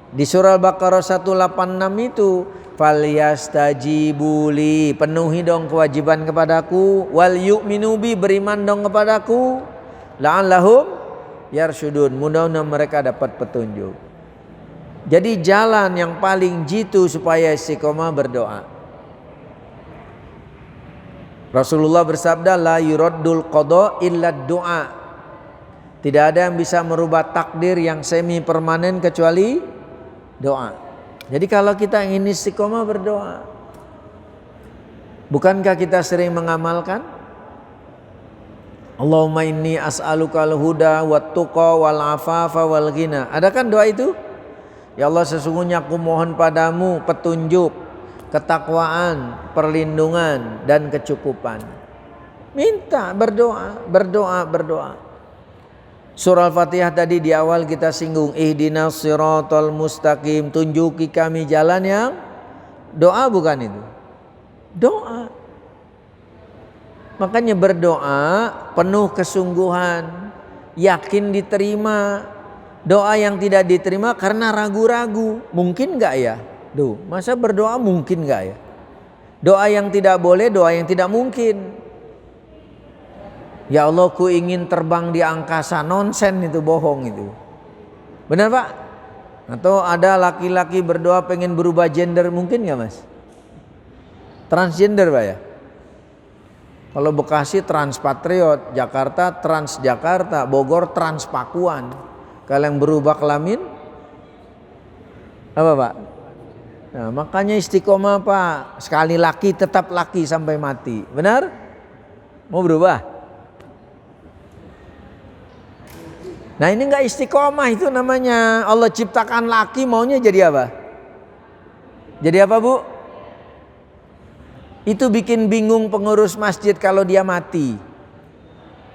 Di surah Al-Baqarah 186 itu, falyastajibuli, penuhi dong kewajiban kepadaku, wal yu'minu bi, beriman dong kepadaku, la'allahum yarsyudun, mudah-mudahan mereka dapat petunjuk. Jadi jalan yang paling jitu supaya istiqomah berdoa. Rasulullah bersabda, la yuraddul qada illa du'a. Tidak ada yang bisa merubah takdir yang semi permanen kecuali doa. Jadi kalau kita ingin istiqomah berdoa, bukankah kita sering mengamalkan? Allahumma inni as'alukal huda wat tuqa wal afafa wal ghina. Ada kan doa itu? Ya Allah, sesungguhnya aku mohon padamu petunjuk, ketakwaan, perlindungan dan kecukupan. Minta, berdoa. Surah Al-Fatihah tadi di awal kita singgung, ihdinas siratal mustaqim, tunjuki kami jalan yang, doa bukan itu? Doa. Makanya berdoa penuh kesungguhan, yakin diterima. Doa yang tidak diterima karena ragu-ragu, mungkin enggak ya? Duh, masa berdoa mungkin enggak ya? Doa yang tidak boleh, doa yang tidak mungkin. Ya Allah, ku ingin terbang di angkasa, nonsen itu, bohong itu. Benar Pak? Atau ada laki-laki berdoa pengen berubah gender, mungkin gak Mas? Transgender Pak ya? Kalau Bekasi Transpatriot, Jakarta Transjakarta, Bogor Transpakuan. Kalau yang berubah kelamin, apa Pak? Nah, makanya istiqomah Pak, sekali laki tetap laki sampai mati. Benar? Mau berubah? Nah ini enggak istiqomah, itu namanya. Allah ciptakan laki, maunya jadi apa? Jadi apa Bu? Itu bikin bingung pengurus masjid kalau dia mati.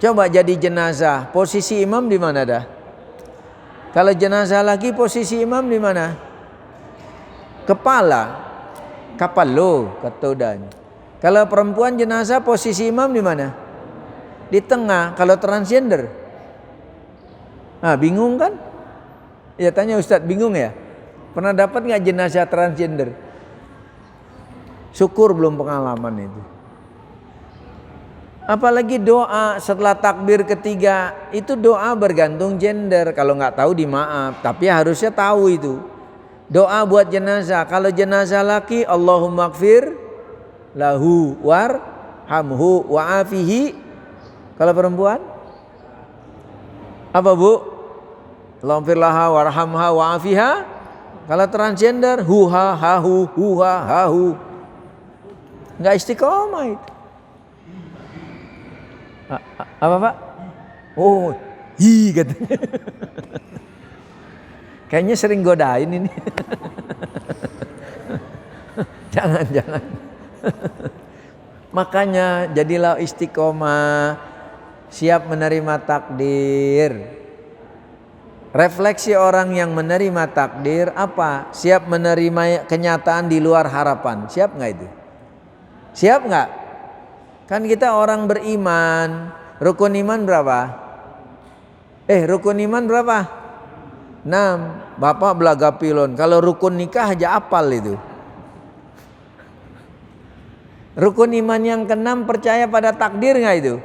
Coba jadi jenazah, posisi imam di mana dah? Kalau jenazah lagi posisi imam di mana? Kepala, kapalo, katodan. Kalau perempuan jenazah posisi imam di mana? Di tengah. Kalau transgender? Ah, bingung kan? Ya tanya Ustadz, bingung ya? Pernah dapat nggak jenazah transgender? Syukur belum pengalaman itu. Apalagi doa setelah takbir ketiga, itu doa bergantung gender. Kalau nggak tahu dimaaf, tapi harusnya tahu itu. Doa buat jenazah. Kalau jenazah laki, Allahumma gfir lahu warhamhu wa'afihi. Kalau perempuan, apa Bu? Allahumma laha warhamha wa'afiha. Kalau transgender, huha hahu huha hahu. Enggak istiqomah itu. Apa Pak? Oh, katanya. Kayaknya sering godain ini. Jangan. Makanya jadilah istiqomah, siap menerima takdir. Refleksi orang yang menerima takdir apa? Siap menerima kenyataan di luar harapan. Siap nggak itu? Siap nggak? Kan kita orang beriman. Rukun iman berapa? Rukun iman berapa? 6. Bapak belaga pilon. Kalau rukun nikah aja apal itu. Rukun iman yang ke-6 percaya pada takdir nggak itu?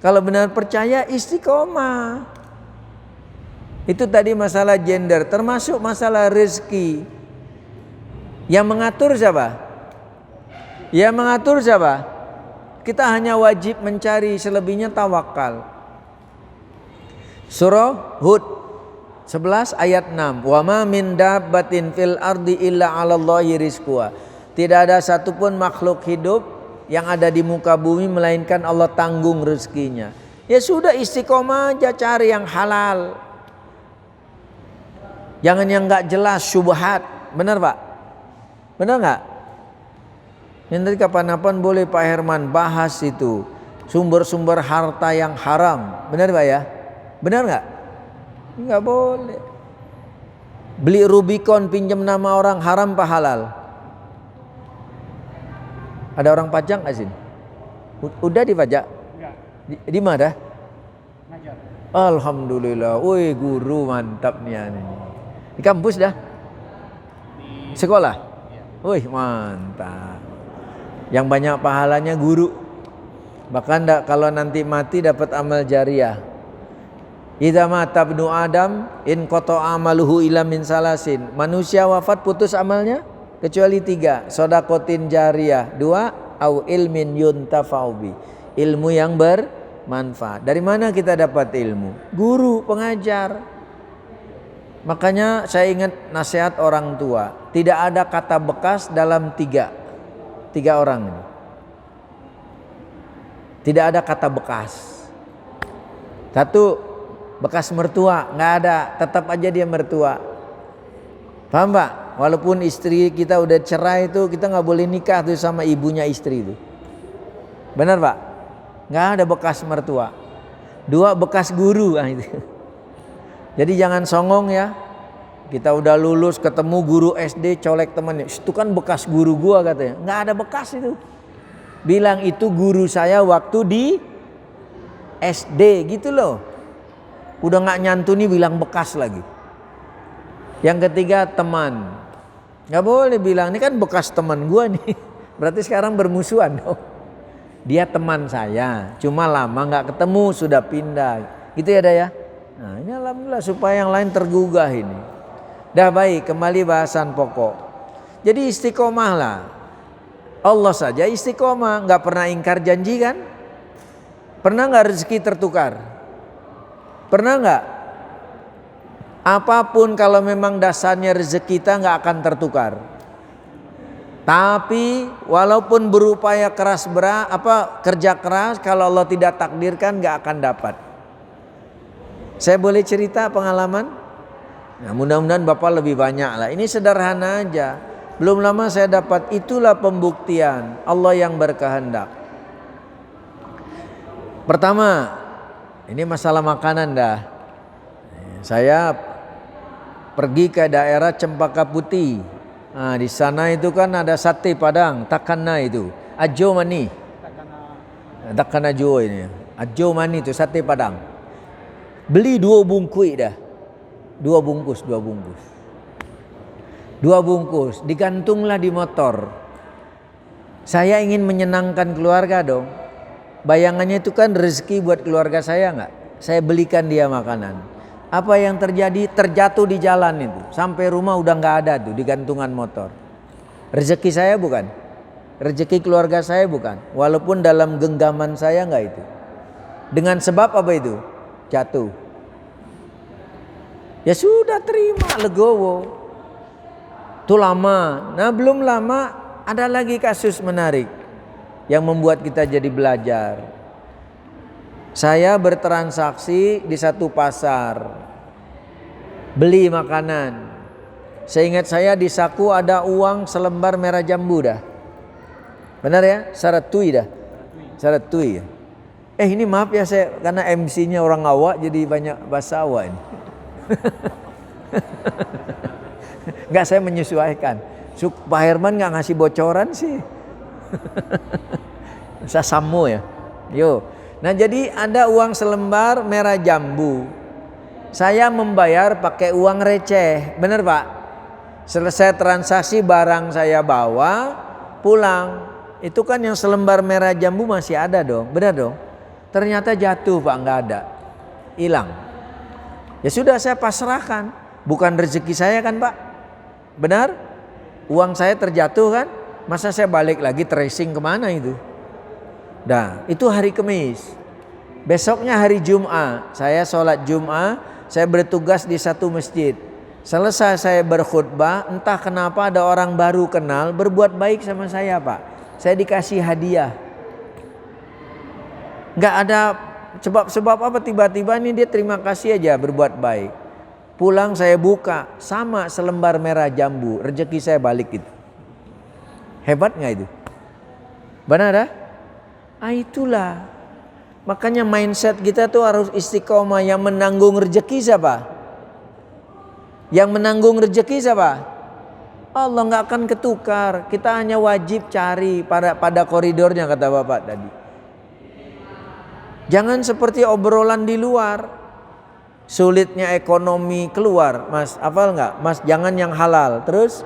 Kalau benar percaya, istiqomah. Itu tadi masalah gender, termasuk masalah rezeki. Yang mengatur siapa? Yang mengatur siapa? Kita hanya wajib mencari, selebihnya tawakal. Surah Hud 11 ayat 6. Wa ma min dabbatin fil ardi illa 'alallahi rizquha. Tidak ada satupun makhluk hidup yang ada di muka bumi melainkan Allah tanggung rezekinya. Ya sudah, istiqomah aja, cari yang halal. Jangan yang nggak jelas, syubhat. Benar Pak? Benar nggak? Nanti kapan-kapan boleh Pak Herman bahas itu sumber-sumber harta yang haram. Benar Pak ya? Benar nggak? Nggak boleh. Beli Rubicon pinjam nama orang haram apa halal? Ada orang pajak nggak sini? Udah dipajak? Enggak, Di mana? ngajar. Alhamdulillah. Woi guru mantap nih ini. Di kampus dah? Sekolah? Wih mantap. Yang banyak pahalanya guru. Bahkan kalau nanti mati dapat amal jariah. Idza mata ibnu Adam in qata'a amaluhu illa min salasin. Manusia wafat putus amalnya kecuali 3. Sodakotin jariyah. 2. Au ilmin yuntafa'u bi. Ilmu yang bermanfaat. Dari mana kita dapat ilmu? Guru, pengajar. Makanya saya ingat nasihat orang tua. Tidak ada kata bekas dalam 3 orang ini. Tidak ada kata bekas. 1. Bekas mertua, nggak ada, tetap aja dia mertua. Paham Pak? Walaupun istri kita udah cerai itu, kita nggak boleh nikah tuh sama ibunya istri itu. Benar Pak? Nggak ada bekas mertua. 2. Bekas guru. Nah, itu. Jadi jangan songong ya. Kita udah lulus ketemu guru SD colek temannya. Itu kan bekas guru gua katanya. Nggak ada bekas itu. Bilang itu guru saya waktu di SD gitu loh. Udah gak nyantuni bilang bekas lagi. Yang ketiga teman. Gak boleh bilang ini kan bekas teman gua nih. Berarti sekarang bermusuhan dong. Dia teman saya, cuma lama gak ketemu sudah pindah. Gitu ya ya. Nah ini alhamdulillah supaya yang lain tergugah ini. Dah baik, kembali bahasan pokok. Jadi istiqomah lah. Allah saja istiqomah, gak pernah ingkar janji kan? Pernah gak rezeki tertukar? Pernah nggak? Apapun kalau memang dasarnya rezeki kita nggak akan tertukar. Tapi walaupun berupaya keras kerja keras, kalau Allah tidak takdirkan nggak akan dapat. Saya boleh cerita pengalaman? Nah, mudah-mudahan Bapak lebih banyak lah. Ini sederhana aja. Belum lama saya dapat, itulah pembuktian Allah yang berkehendak. Pertama, ini masalah makanan dah. Saya pergi ke daerah Cempaka Putih. Nah, di sana itu kan ada sate Padang, takana itu. Ajo mani. Takana jo ini. Ajo mani itu sate Padang. Beli 2 bungkus dah. 2 bungkus. 2 bungkus. Digantunglah di motor. Saya ingin menyenangkan keluarga dong. Bayangannya itu kan rezeki buat keluarga saya nggak? Saya belikan dia makanan. Apa yang terjadi? Terjatuh di jalan itu. Sampai rumah udah nggak ada tuh di gantungan motor. Rezeki saya bukan? Rezeki keluarga saya bukan? Walaupun dalam genggaman saya nggak itu. Dengan sebab apa itu? Jatuh. Ya sudah terima, legowo. Itu lama. Nah belum lama ada lagi kasus menarik yang membuat kita jadi belajar. Saya bertransaksi di satu pasar, beli makanan. Seingat saya di saku ada uang selembar merah jambu dah. Benar ya? Syarat tui dah. Syarat tui ya. Ini maaf ya saya karena MC-nya orang awak jadi banyak bahasa awak ini. Enggak, saya menyesuaikan. Pak Herman nggak ngasih bocoran sih. Saya samu ya. Yo. Nah jadi ada uang selembar merah jambu. Saya membayar pakai uang receh. Bener Pak? Selesai transaksi barang saya bawa pulang. Itu kan yang selembar merah jambu masih ada dong. Benar dong? Ternyata jatuh Pak, nggak ada. Hilang. Ya sudah saya pasrahkan. Bukan rezeki saya kan Pak? Benar? Uang saya terjatuh kan? Masa saya balik lagi tracing kemana itu? Nah itu hari Kamis. Besoknya hari Jumat. Saya sholat Jumat. Saya bertugas di satu masjid. Selesai saya berkhutbah. Entah kenapa ada orang baru kenal. Berbuat baik sama saya Pak. Saya dikasih hadiah. Gak ada sebab apa tiba-tiba ini dia terima kasih aja berbuat baik. Pulang saya buka. Sama selembar merah jambu. Rezeki saya balik itu. Hebat gak itu? Benar dah? Itulah. Makanya mindset kita tuh harus istiqomah. Yang menanggung rezeki siapa? Yang menanggung rezeki siapa? Allah, nggak akan ketukar. Kita hanya wajib cari pada koridornya, kata Bapak tadi. Jangan seperti obrolan di luar. Sulitnya ekonomi keluar, Mas. Hafal nggak? Mas, jangan yang halal. Terus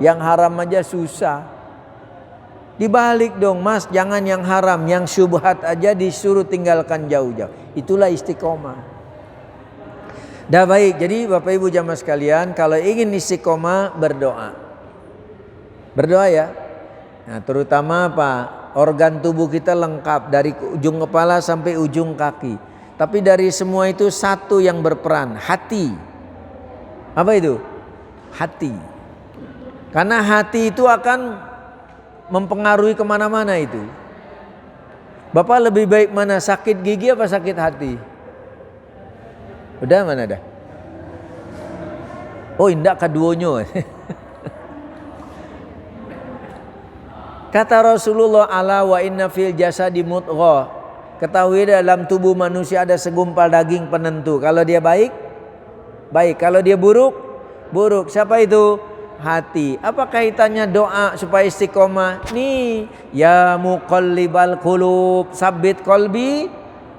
yang haram aja susah. Dibalik dong, Mas, jangan yang haram, yang syubhat aja disuruh tinggalkan jauh-jauh. Itulah istiqomah. Dah baik, jadi Bapak Ibu jamaah sekalian, kalau ingin istiqomah berdoa. Berdoa ya. Nah, terutama apa? Organ tubuh kita lengkap dari ujung kepala sampai ujung kaki. Tapi dari semua itu satu yang berperan, hati. Apa itu? Hati. Karena hati itu akan mempengaruhi kemana-mana itu. Bapak lebih baik mana, sakit gigi apa sakit hati? Udah mana dah? Oh, indak keduanya. Kata Rasulullah, ala wa inna fil jasadi mudghah. Ketahui dalam tubuh manusia ada segumpal daging penentu. Kalau dia baik, baik. Kalau dia buruk, buruk. Siapa itu? Hati. Apa kaitannya doa supaya istiqomah? Nih, ya muqallibal qulub, sabbit qalbi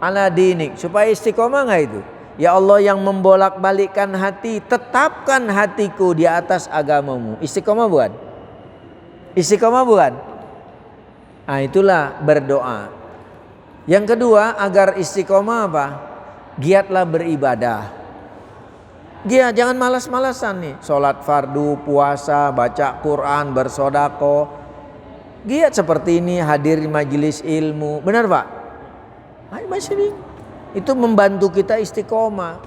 ala dinik. Supaya istiqomah enggak itu? Ya Allah yang membolak-balikkan hati, tetapkan hatiku di atas agamamu. Istiqomah bukan? Istiqomah bukan? Nah, itulah berdoa. Yang kedua, agar istiqomah apa? Giatlah beribadah. Giat, jangan malas-malasan nih. Sholat fardu, puasa, baca Quran, bersodako. Giat seperti ini, hadir di majelis ilmu. Benar Pak? Ayo masih. Itu membantu kita istiqomah.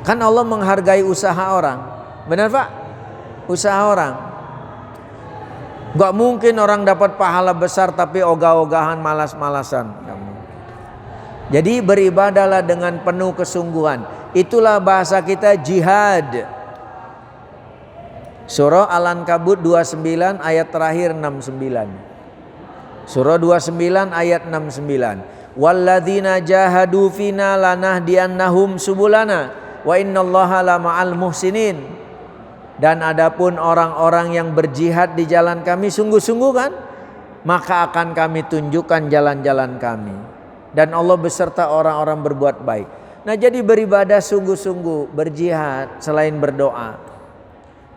Kan Allah menghargai usaha orang. Benar Pak? Usaha orang. Gak mungkin orang dapat pahala besar tapi ogah-ogahan, malas-malasan. Gak mungkin. Jadi beribadahlah dengan penuh kesungguhan. Itulah bahasa kita jihad. Surah Al-Ankabut 29 ayat terakhir 69. Surah 29 ayat 69. Walladzina jahadu fina lanahdiyannahum subulana wa innallaha lama'al muhsinin. Dan adapun orang-orang yang berjihad di jalan kami sungguh-sungguh kan, maka akan kami tunjukkan jalan-jalan kami. Dan Allah beserta orang-orang berbuat baik. Nah, jadi beribadah sungguh-sungguh, berjihad selain berdoa.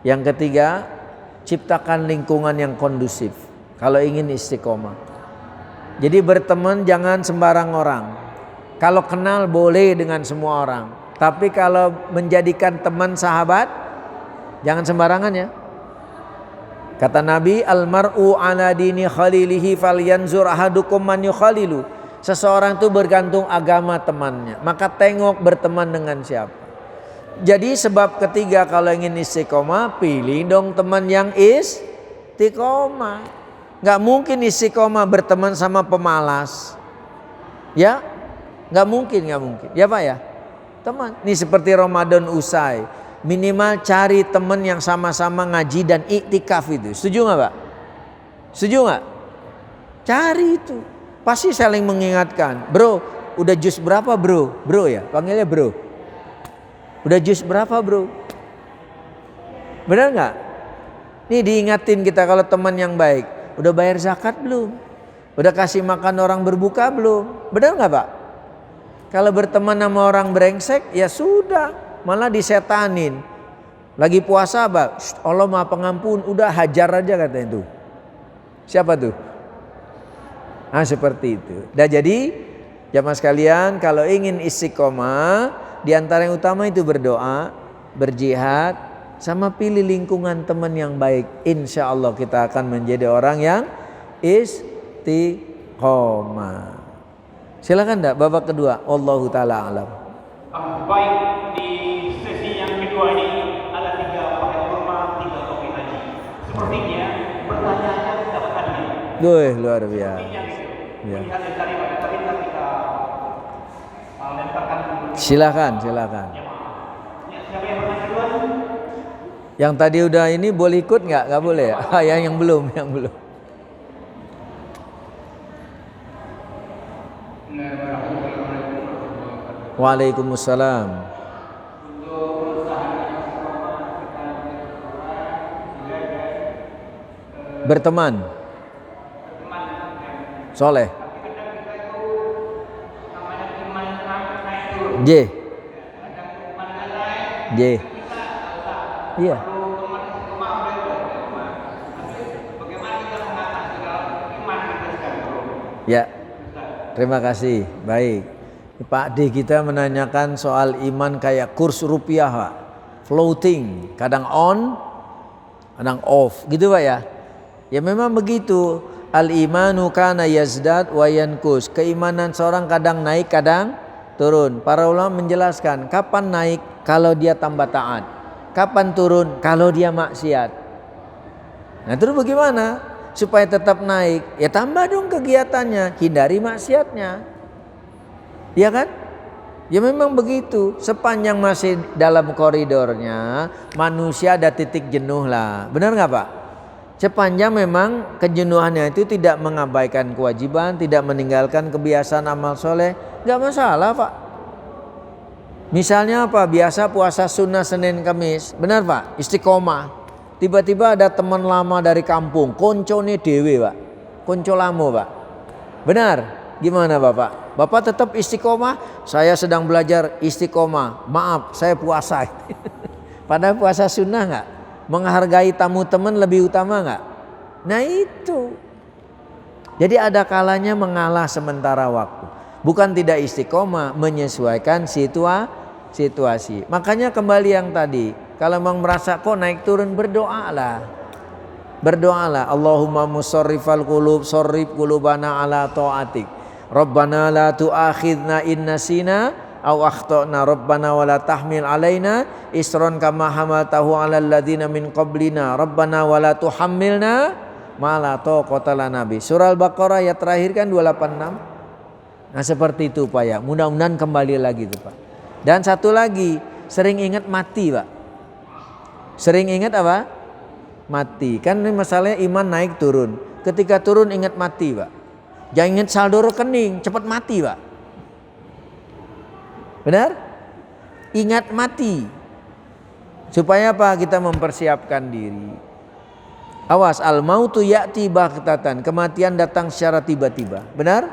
Yang ketiga, ciptakan lingkungan yang kondusif kalau ingin istiqomah. Jadi berteman jangan sembarang orang. Kalau kenal boleh dengan semua orang. Tapi kalau menjadikan teman sahabat, jangan sembarangan ya. Kata Nabi, almar'u ala dini khalilihi falyanzur ahadukum man yukhalilu. Seseorang itu bergantung agama temannya. Maka tengok berteman dengan siapa. Jadi sebab ketiga kalau ingin istiqomah, pilih dong teman yang istiqomah. Gak mungkin istiqomah berteman sama pemalas. Ya, gak mungkin. Ya Pak ya, teman. Ini seperti Ramadan usai. Minimal cari teman yang sama-sama ngaji dan iktikaf itu. Setuju gak Pak? Setuju gak? Cari itu. Pasti saling mengingatkan. Bro, udah jus berapa bro? Bro ya, panggilnya bro. Udah jus berapa bro? Benar gak? Nih diingatin kita kalau teman yang baik. Udah bayar zakat belum? Udah kasih makan orang berbuka belum? Benar gak Pak? Kalau berteman sama orang brengsek, ya sudah. Malah disetanin. Lagi puasa Pak, Allah Maha Pengampun, udah hajar aja katanya itu. Siapa tuh? Nah seperti itu. Dan jadi jamaah sekalian, kalau ingin istiqomah, di antara yang utama itu berdoa, berjihad, sama pilih lingkungan teman yang baik. Insya Allah kita akan menjadi orang yang istiqomah. Silakan dak babak kedua. Wallahu taala alam. Baik, di sesi yang kedua ini ada 3 paket kurma, 3 topi haji. Sepertinya pertanyaannya dapat hadir. Duh, luar biasa. Ya. Melihat dari tadi kita lemparkan. Silakan. Ya, siapa yang bertanya duluan? Yang tadi udah ini boleh ikut nggak? Nggak boleh ya? Yang belum, yang belum. Waalaikumsalam. Berteman. Soleh. J. J. Iya. Ya. Terima kasih. Baik. Pak D kita menanyakan soal iman kayak kurs rupiah, Pak. Floating, kadang on, kadang off, gitu Pak ya. Ya memang begitu. Al-imanu kana yazdad wa yankus. Keimanan seorang kadang naik, kadang turun. Para ulama menjelaskan kapan naik kalau dia tambah taat, kapan turun kalau dia maksiat. Nah terus bagaimana supaya tetap naik? Ya tambah dong kegiatannya, hindari maksiatnya. Ya kan? Ya memang begitu. Sepanjang masih dalam koridornya, manusia ada titik jenuh lah. Benar nggak Pak? Sepanjang memang kejenuhannya itu tidak mengabaikan kewajiban, tidak meninggalkan kebiasaan amal soleh, nggak masalah Pak. Misalnya apa? Biasa puasa sunnah Senin Kamis, benar Pak? Istiqomah. Tiba-tiba ada teman lama dari kampung, koncone dewe Pak, konco lamo Pak. Benar? Gimana Bapak? Bapak tetap istiqomah? Saya sedang belajar istiqomah. Maaf, saya puasa. Padahal puasa sunnah nggak? Menghargai tamu teman lebih utama nggak? Nah itu. Jadi ada kalanya mengalah sementara waktu. Bukan tidak istiqomah, menyesuaikan situasi. Makanya kembali yang tadi, kalau memang merasa kok naik turun, berdoalah. Berdoalah, Allahumma musarrifal qulub, sarrif qulubana ala ta'atik. Rabbana la tu'akhidna in nasina aw akhtana, Rabbana wa la tahmil alaina isran kama hamaltahu 'alal ladzina min qablina, Rabbana wa la tuhammilna ma la taqata lana bi. Surah Al-Baqarah ayat terakhir kan 286. Nah seperti itu Pak ya. Mudah-mudahan kembali lagi itu Pak. Dan satu lagi, sering ingat mati Pak. Sering ingat apa? Mati. Kan ini masalahnya iman naik turun. Ketika turun ingat mati Pak. Jangan ingat saldo rekening, cepat mati Pak. Benar? Ingat mati. Supaya apa? Kita mempersiapkan diri. Awas, al-mautu ya'ti baghtatan. Kematian datang secara tiba-tiba. Benar?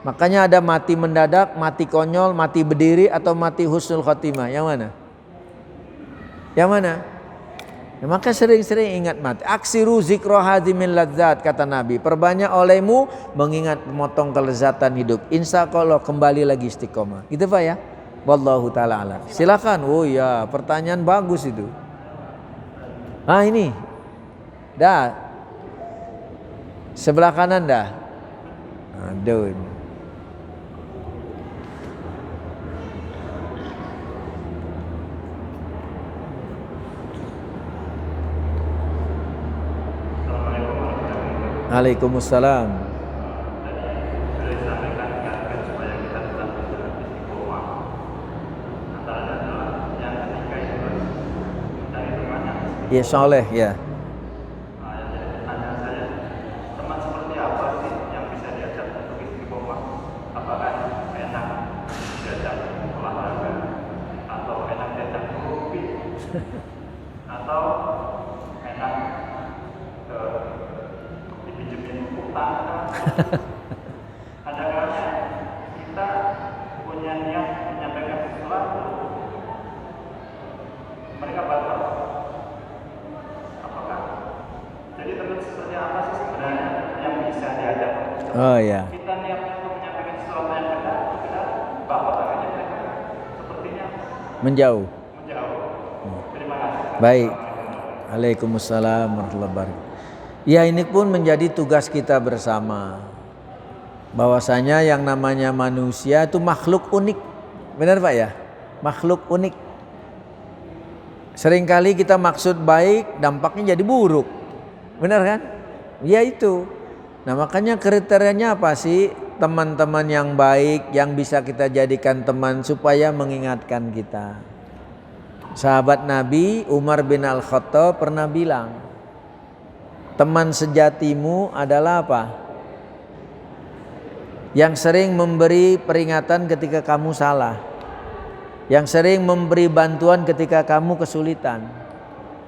Makanya ada mati mendadak, mati konyol, mati berdiri, atau mati husnul khotimah. Yang mana? Yang mana? Ya, maka sering-sering ingat mati. Aksiru zikro hadimil ladzat, kata Nabi. Perbanyak olehmu mengingat memotong kelezatan hidup. Insya Allah kembali lagi istiqomah. Gitu Pak ya. Wallahu ta'ala alam. Silakan. Oh ya, pertanyaan bagus itu. Ah ini. Dah. Sebelah kanan dah. Aduh ini. Waalaikumsalam. Ya soleh ya. Teman seperti apa sih yang bisa diajak untuk istiqomah? Apakah enak diajak olahraga, atau enak diajak ngopi, atau enak dipinjemin utang? Ada kalanya kita punya niat menyampaikan sesuatu, mereka batal. Apakah? Jadi teman seperti apa sih sebenarnya yang bisa diajak? Oh ya. Kita niat untuk menyampaikan sesuatu yang benar, kita bawa tangannya mereka sepertinya Menjauh. menjauh. Terima kasih. Baik. Waalaikumsalam warahmatullahi wabarakatuh. Ya ini pun menjadi tugas kita bersama. Bahwasanya yang namanya manusia itu makhluk unik. Benar Pak ya? Makhluk unik. Seringkali kita maksud baik, dampaknya jadi buruk. Benar kan? Ya itu. Nah makanya kriterianya apa sih? Teman-teman yang baik, yang bisa kita jadikan teman supaya mengingatkan kita. Sahabat Nabi Umar bin Al-Khattab pernah bilang, teman sejatimu adalah apa? Yang sering memberi peringatan ketika kamu salah, yang sering memberi bantuan ketika kamu kesulitan.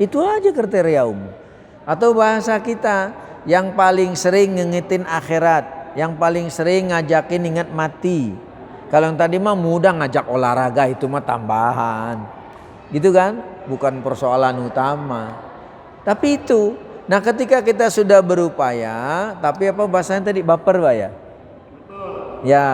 Itu aja kriteria umum. Atau bahasa kita, yang paling sering ngingetin akhirat, yang paling sering ngajakin ingat mati. Kalau yang tadi mah mudah ngajak olahraga, itu mah tambahan. Gitu kan? Bukan persoalan utama. Tapi itu. Nah, ketika kita sudah berupaya, tapi apa bahasanya tadi, baper Pak ya? Ya.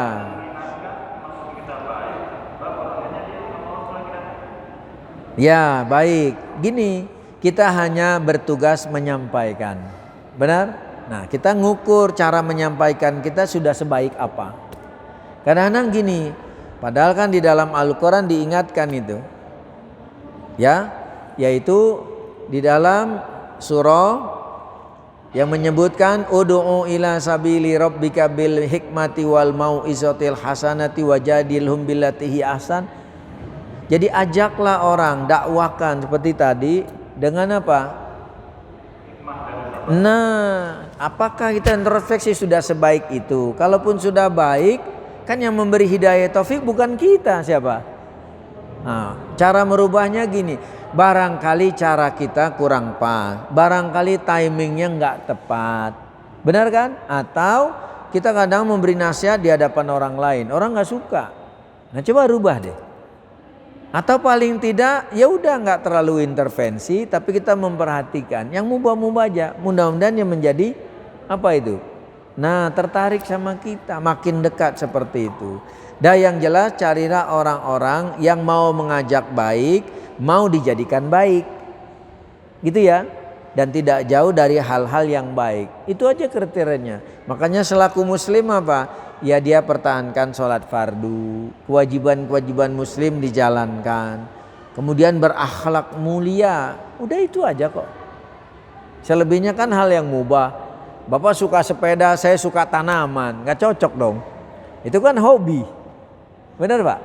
Ya, baik. Gini, kita hanya bertugas menyampaikan. Benar? Nah, kita ngukur cara menyampaikan kita sudah sebaik apa. Kadang-kadang gini, padahal kan di dalam Al-Quran diingatkan itu. Ya, yaitu di dalam surah yang menyebutkan ud'u ila sabili rabbika bil hikmati wal mau'izatil hasanati wajadilhum billati hi ahsan. Jadi ajaklah orang, dakwakan seperti tadi dengan apa? Nah, apakah kita introspeksi sudah sebaik itu? Kalaupun sudah baik, kan yang memberi hidayah taufik bukan kita, siapa? Nah, cara merubahnya gini, barangkali cara kita kurang pas, barangkali timingnya nggak tepat, benar kan? Atau kita kadang memberi nasihat di hadapan orang lain, orang nggak suka. Nah, coba rubah deh. Atau paling tidak, ya udah nggak terlalu intervensi, tapi kita memperhatikan yang mubah-mubah aja. Mudah-mudahan yang menjadi apa itu? Nah, tertarik sama kita, makin dekat seperti itu. Dan yang jelas carilah orang-orang yang mau mengajak baik, mau dijadikan baik. Gitu ya. Dan tidak jauh dari hal-hal yang baik. Itu aja kriterianya. Makanya selaku muslim apa? Ya dia pertahankan sholat fardu. Kewajiban-kewajiban muslim dijalankan. Kemudian berakhlak mulia. Udah itu aja kok. Selebihnya kan hal yang mubah. Bapak suka sepeda, saya suka tanaman. Gak cocok dong. Itu kan hobi. Benar Pak?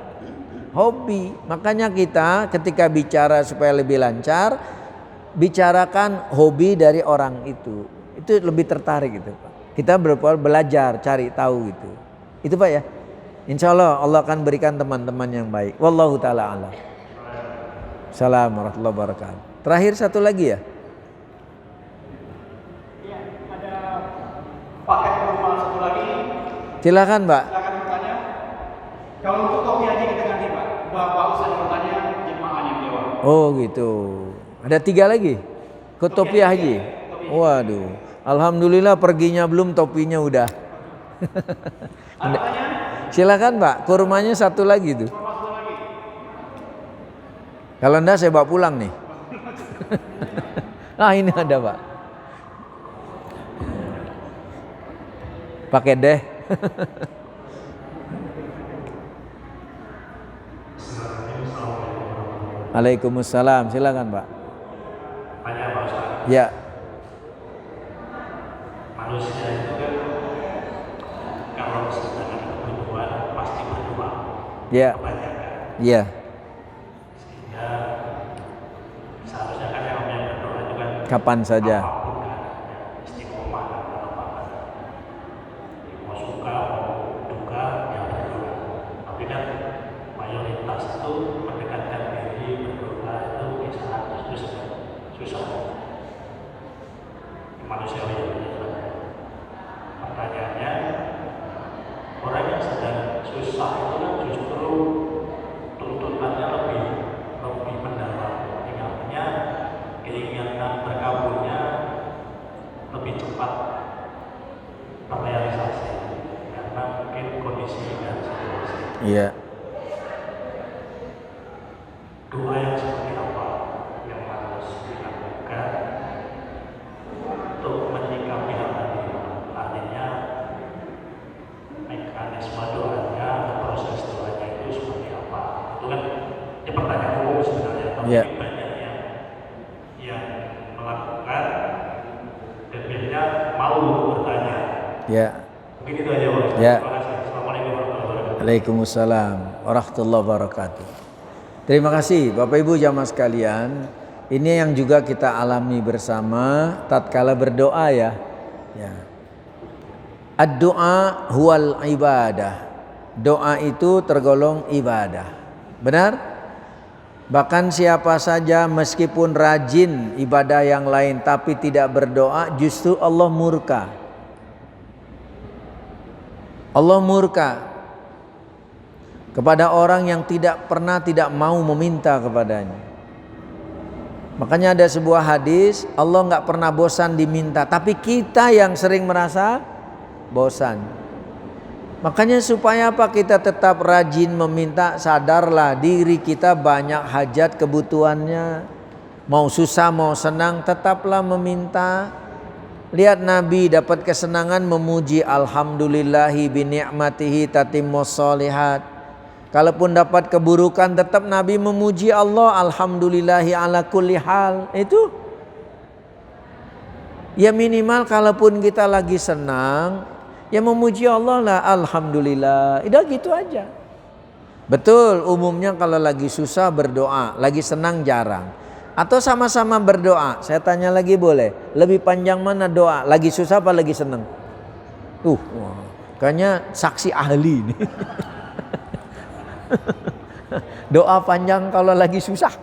Hobi. Makanya kita ketika bicara supaya lebih lancar, bicarakan hobi dari orang itu. Itu lebih tertarik gitu Pak. Kita belajar, cari tahu gitu. Itu Pak ya. Insya Allah Allah akan berikan teman-teman yang baik. Wallahu ta'ala a'lam. Assalamualaikum warahmatullahi wabarakatuh. Terakhir satu lagi ya. Iya, ada paket rumah satu lagi. Silakan Pak. Silakan bertanya. Kalau untuk topi haji kita ganti Pak. Bapak usah bertanya, jemaah yang jawab. Oh gitu. Ada 3 lagi. Ke topi haji. Waduh. Alhamdulillah perginya belum, topinya udah. Silakan Pak. Kurmanya satu lagi tuh. Kalau enggak saya bawa pulang nih. Nah ini ada Pak. Pakai deh. Waalaikumsalam. Silakan Pak. Tanya Pak Ustaz. Ya. Manusia itu kan kalau sedang berdoa pasti berdoa. Ya. Kebanyakan. Ya. Sehingga seharusnya kan yang berdoa itu kan Kapan saja. apapun keadaannya, istiqomah atau apa. Mau suka mau duka ya berdoa. Tapi kan mayoritas itu mendekatkan diri berdoa itu di saat susah. Manusiawi pertanyaannya, orang yang sedang susah itu kan justru tuntutannya lebih mendalam, artinya keinginan berkabulnya lebih cepat terrealisasi karena mungkin kondisi dan situasi. Iya. Doa yang seperti apa yang harus dilakukan untuk menyikapi hal tadi? Artinya mekanisme doanya, proses doanya itu seperti apa? Itu kan ini pertanyaan umum sebenarnya, tapi Yeah. banyak yang melakukan dan biasanya mau bertanya. Ya. Mungkin itu aja Pak. Ya. Terima kasih. Assalamualaikum warahmatullahi wabarakatuh. Waalaikumsalam warahmatullahi wabarakatuh. Terima kasih Bapak Ibu jamaah sekalian. Ini yang juga kita alami bersama tatkala berdoa ya. Ad-du'a huwal ibadah. Doa itu tergolong ibadah. Benar? Bahkan siapa saja meskipun rajin ibadah yang lain tapi tidak berdoa, justru Allah murka. Allah murka kepada orang yang tidak mau meminta kepadanya. Makanya ada sebuah hadis, Allah nggak pernah bosan diminta, tapi kita yang sering merasa bosan. Makanya supaya apa kita tetap rajin meminta, sadarlah diri kita banyak hajat kebutuhannya. Mau susah mau senang tetaplah meminta. Lihat Nabi dapat kesenangan memuji alhamdulillahi bi ni'matihi tatimmus sholihat. Kalaupun dapat keburukan tetap Nabi memuji Allah alhamdulillahi ala kulli hal. Itu ya minimal kalaupun kita lagi senang ya memuji Allah lah alhamdulillah. Udah gitu aja. Betul umumnya kalau lagi susah berdoa, lagi senang jarang. Atau sama-sama berdoa. Saya tanya lagi boleh, lebih panjang mana doa? Lagi susah apa lagi senang? Kayaknya saksi ahli nih. Doa panjang kalau lagi susah.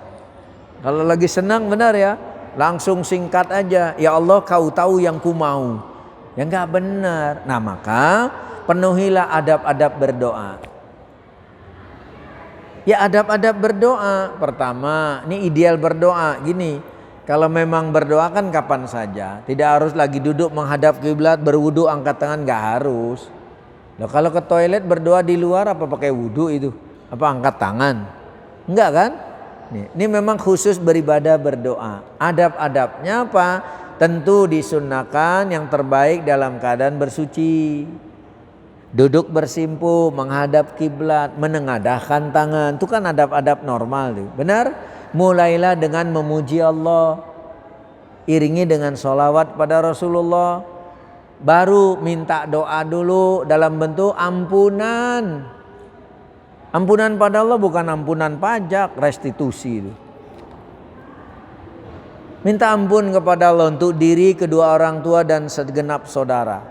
Kalau lagi senang benar ya, langsung singkat aja. Ya Allah kau tahu yang ku mau. Ya enggak benar. Nah maka penuhilah adab-adab berdoa. Ya adab-adab berdoa. Pertama, ini ideal berdoa gini. Kalau memang berdoa kan kapan saja. Tidak harus lagi duduk menghadap kiblat berwudu angkat tangan, enggak harus. Loh, kalau ke toilet berdoa di luar apa pakai wudu itu? Apa angkat tangan? Enggak kan? Ini memang khusus beribadah berdoa. Adab-adabnya apa? Tentu disunahkan yang terbaik dalam keadaan bersuci. Duduk bersimpuh, menghadap kiblat, menengadahkan tangan. Itu kan adab-adab normal tuh. Benar? Mulailah dengan memuji Allah. Iringi dengan sholawat pada Rasulullah. Baru minta doa dulu dalam bentuk ampunan. Ampunan pada Allah bukan ampunan pajak, restitusi itu. Minta ampun kepada Allah untuk diri, kedua orang tua dan segenap saudara.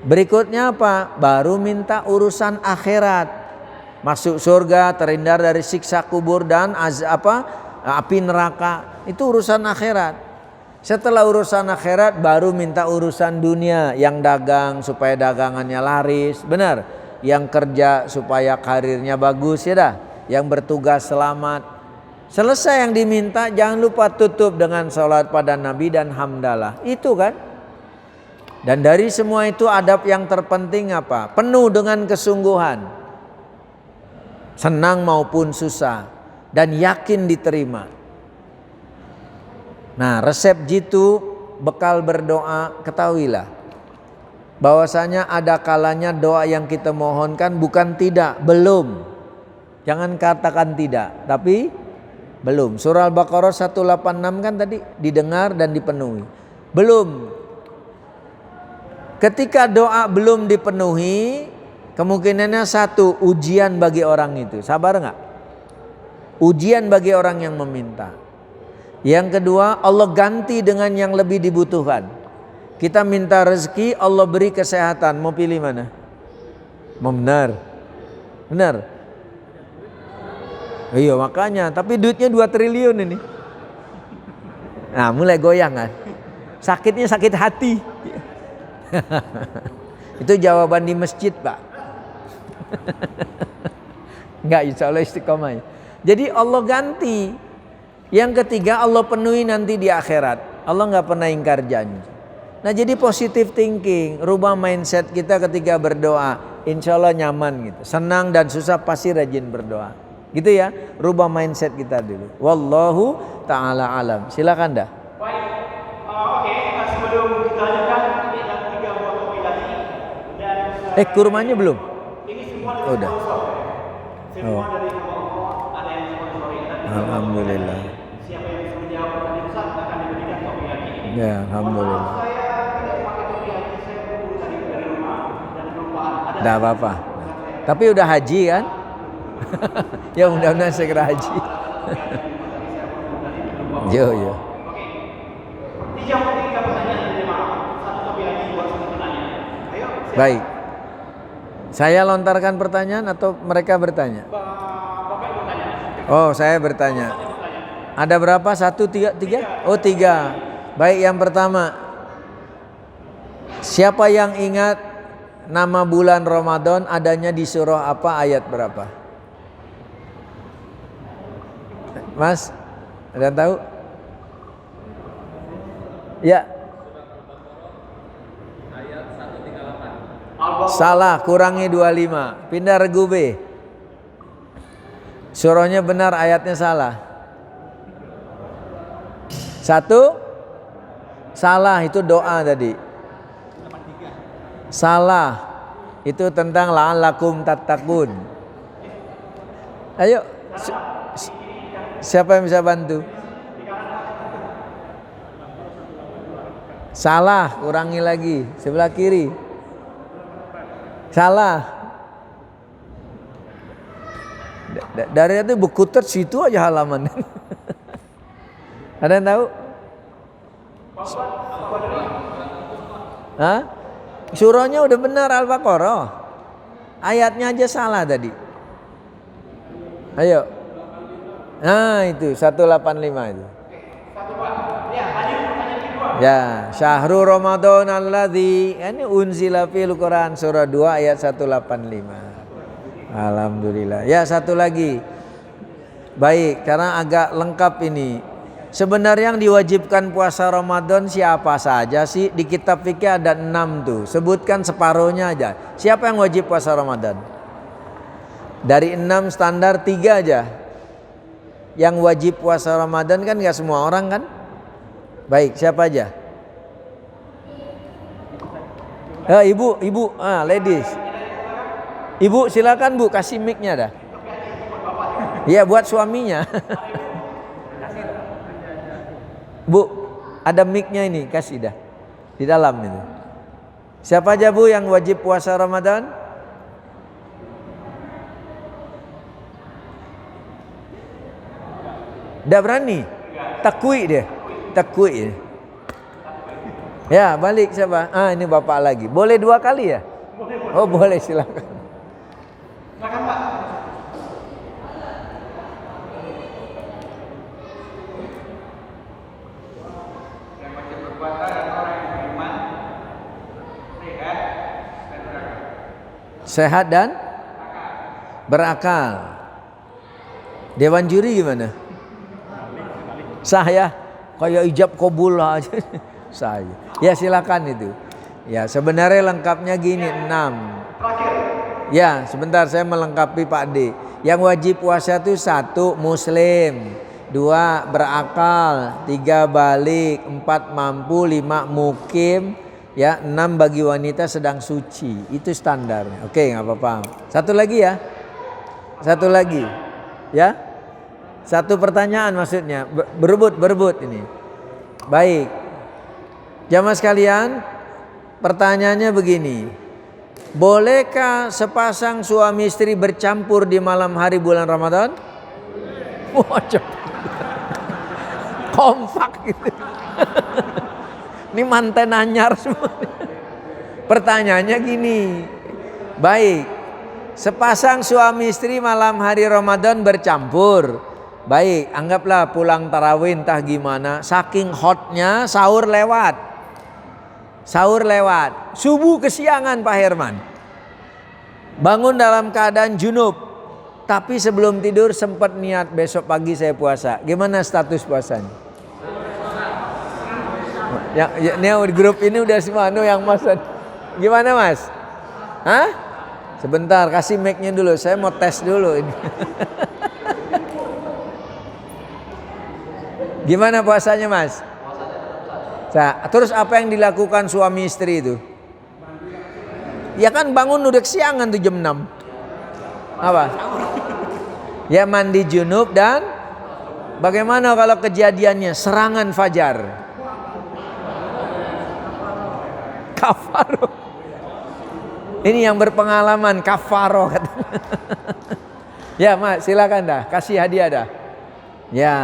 Berikutnya apa? Baru minta urusan akhirat. Masuk surga, terhindar dari siksa kubur dan api neraka. Itu urusan akhirat. Setelah urusan akhirat baru minta urusan dunia, yang dagang supaya dagangannya laris, benar? Yang kerja supaya karirnya bagus ya dah, yang bertugas selamat. Selesai yang diminta jangan lupa tutup dengan salat pada Nabi dan hamdalah. Itu kan. Dan dari semua itu adab yang terpenting apa? Penuh dengan kesungguhan. Senang maupun susah dan yakin diterima. Nah, resep jitu bekal berdoa ketahuilah. Bahwasanya ada kalanya doa yang kita mohonkan bukan tidak, belum. Jangan katakan tidak, tapi belum. Surah Al-Baqarah 186 kan tadi didengar dan dipenuhi. Belum. Ketika doa belum dipenuhi, kemungkinannya satu, ujian bagi orang itu. Sabar enggak? Ujian bagi orang yang meminta. Yang kedua, Allah ganti dengan yang lebih dibutuhkan. Kita minta rezeki, Allah beri kesehatan. Mau pilih mana? Mau benar? Benar? Iya makanya. Tapi duitnya 2 triliun ini. Nah mulai goyang kan. Sakitnya sakit hati. Itu jawaban di masjid Pak. Enggak, insya Allah istiqomah. Jadi Allah ganti. Yang ketiga Allah penuhi nanti di akhirat. Allah nggak pernah ingkar janji. Nah jadi positive thinking, rubah mindset kita ketika berdoa, insya Allah nyaman gitu. Senang dan susah pasti rajin berdoa, gitu ya. Rubah mindset kita dulu. Wallahu ta'ala alam. Silakan dah. Baik, oke. Sebelum kita lanjutkan, ini ada 3 buah kompilasi dan Kurmanya belum? ini semua dari Udah. Semua dari Allah, ada yang sponsori. Alhamdulillah. Siapa yang bisa menjawab pertanyaan Ustaz akan diberikan kompilasi ini. Ya, alhamdulillah. Tidak apa-apa. Tapi udah haji kan? Ya mudah-mudahan segera haji. Yo. Oke. Tiga pertanyaan dari jemaah. Satu lebih lagi buat satu penanya. Ayo. Baik. Saya lontarkan pertanyaan atau mereka bertanya? Bapak bertanya. Oh, saya bertanya. Ada berapa? 1, 3, 3? Oh, 3. Baik, yang pertama. Siapa yang ingat nama bulan Ramadan adanya di surah apa, ayat berapa? Mas, ada yang tahu? Ya. Salah, kurangi 25. Pindah regu B. Surahnya benar, ayatnya salah. 1. Salah, itu doa tadi. Salah, itu tentang la'allakum tattaqun. Ayo, siapa yang bisa bantu? Salah, kurangi lagi. Sebelah kiri. Salah. Dari itu buku situ aja halaman. Ada yang tahu? Hah? Surahnya udah benar, Al-Baqarah. Ayatnya aja salah tadi. Ayo. Nah, itu 185 itu. Ya, Syahrul Ramadan alladzi, ini unzila fil Quran, surah 2 ayat 185. Alhamdulillah. Ya, satu lagi. Baik, karena agak lengkap ini. Sebenarnya yang diwajibkan puasa Ramadan siapa saja sih? Di kitab fikih ada 6 tuh. Sebutkan separuhnya aja. Siapa yang wajib puasa Ramadan? Dari 6 standar 3 aja. Yang wajib puasa Ramadan kan gak semua orang kan? Baik, siapa aja? Ibu, ladies. Ibu silakan Bu, kasih mic-nya dah. Iya, buat suaminya. Bu, ada mic-nya ini, kasih dah. Di dalam itu. Siapa aja Bu yang wajib puasa Ramadan? Dah berani? Takwi dia. Takwi. Ya, balik siapa? Ini Bapak lagi. Boleh 2 kali ya? Oh, boleh, silakan. Silakan Pak. Yang wajib berpuasa dan orang yang beriman, sehat dan berakal. Sehat dan berakal. Dewan juri gimana? Sah ya? Kayak ijab kabul lah aja. Sah aja. Ya silakan itu. Ya sebenarnya lengkapnya gini 6. Ya sebentar saya melengkapi Pak D. Yang wajib puasa itu 1 muslim, 2 berakal, 3 balik, 4 mampu, 5 mukim, ya 6 bagi wanita sedang suci. Itu standarnya. Oke, nggak apa-apa. Satu lagi ya. Satu lagi. Ya. Satu pertanyaan maksudnya. Berebut ini. Baik. Jamaah sekalian, pertanyaannya begini. Bolehkah sepasang suami istri bercampur di malam hari bulan Ramadan? Wah, kompak gitu. Ini manten anyar semua. Pertanyaannya gini. Baik. Sepasang suami istri malam hari Ramadan bercampur. Baik, anggaplah pulang tarawih entah gimana. Saking hotnya sahur lewat. Subuh kesiangan Pak Herman. Bangun dalam keadaan junub. Tapi sebelum tidur sempat niat besok pagi saya puasa. Gimana status puasanya? Yang grup ini udah semua yang Mas. Gimana Mas? Hah? Sebentar, kasih mic-nya dulu. Saya mau tes dulu ini. Gimana puasanya Mas? Terus apa yang dilakukan suami istri itu? Ya kan bangun udah kesiangan tuh jam 6. Apa? Ya mandi junub dan bagaimana kalau kejadiannya serangan fajar? Kafaro. Ini yang berpengalaman kafaro katanya. Ya, Mak, silakan dah. Kasih hadiah dah. Ya.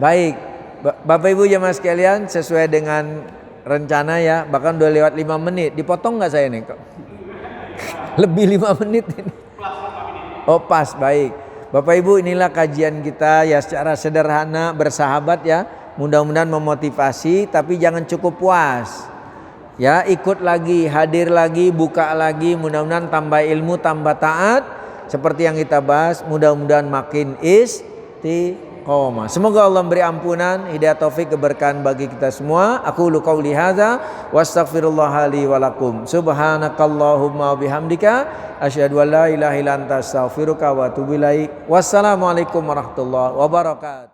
Baik. Bapak Ibu jemaah sekalian, sesuai dengan rencana ya, bahkan udah lewat 5 menit. Dipotong nggak saya nih? Lebih 5 menit ini. Oh, pas, baik. Bapak Ibu, inilah kajian kita ya secara sederhana, bersahabat ya. Mudah-mudahan memotivasi, tapi jangan cukup puas. Ya, ikut lagi, hadir lagi, buka lagi, mudah-mudahan tambah ilmu, tambah taat. Seperti yang kita bahas, mudah-mudahan makin istiqomah. Semoga Allah memberi ampunan, hidayah taufik, keberkahan bagi kita semua. Aku qauli hadza wa astaghfirullah li wa lakum. Subhanakallahumma wa bihamdika asyhadu an la ilaha illa anta astaghfiruka wa atubu ilaik. Wassalamualaikum warahmatullahi wabarakatuh.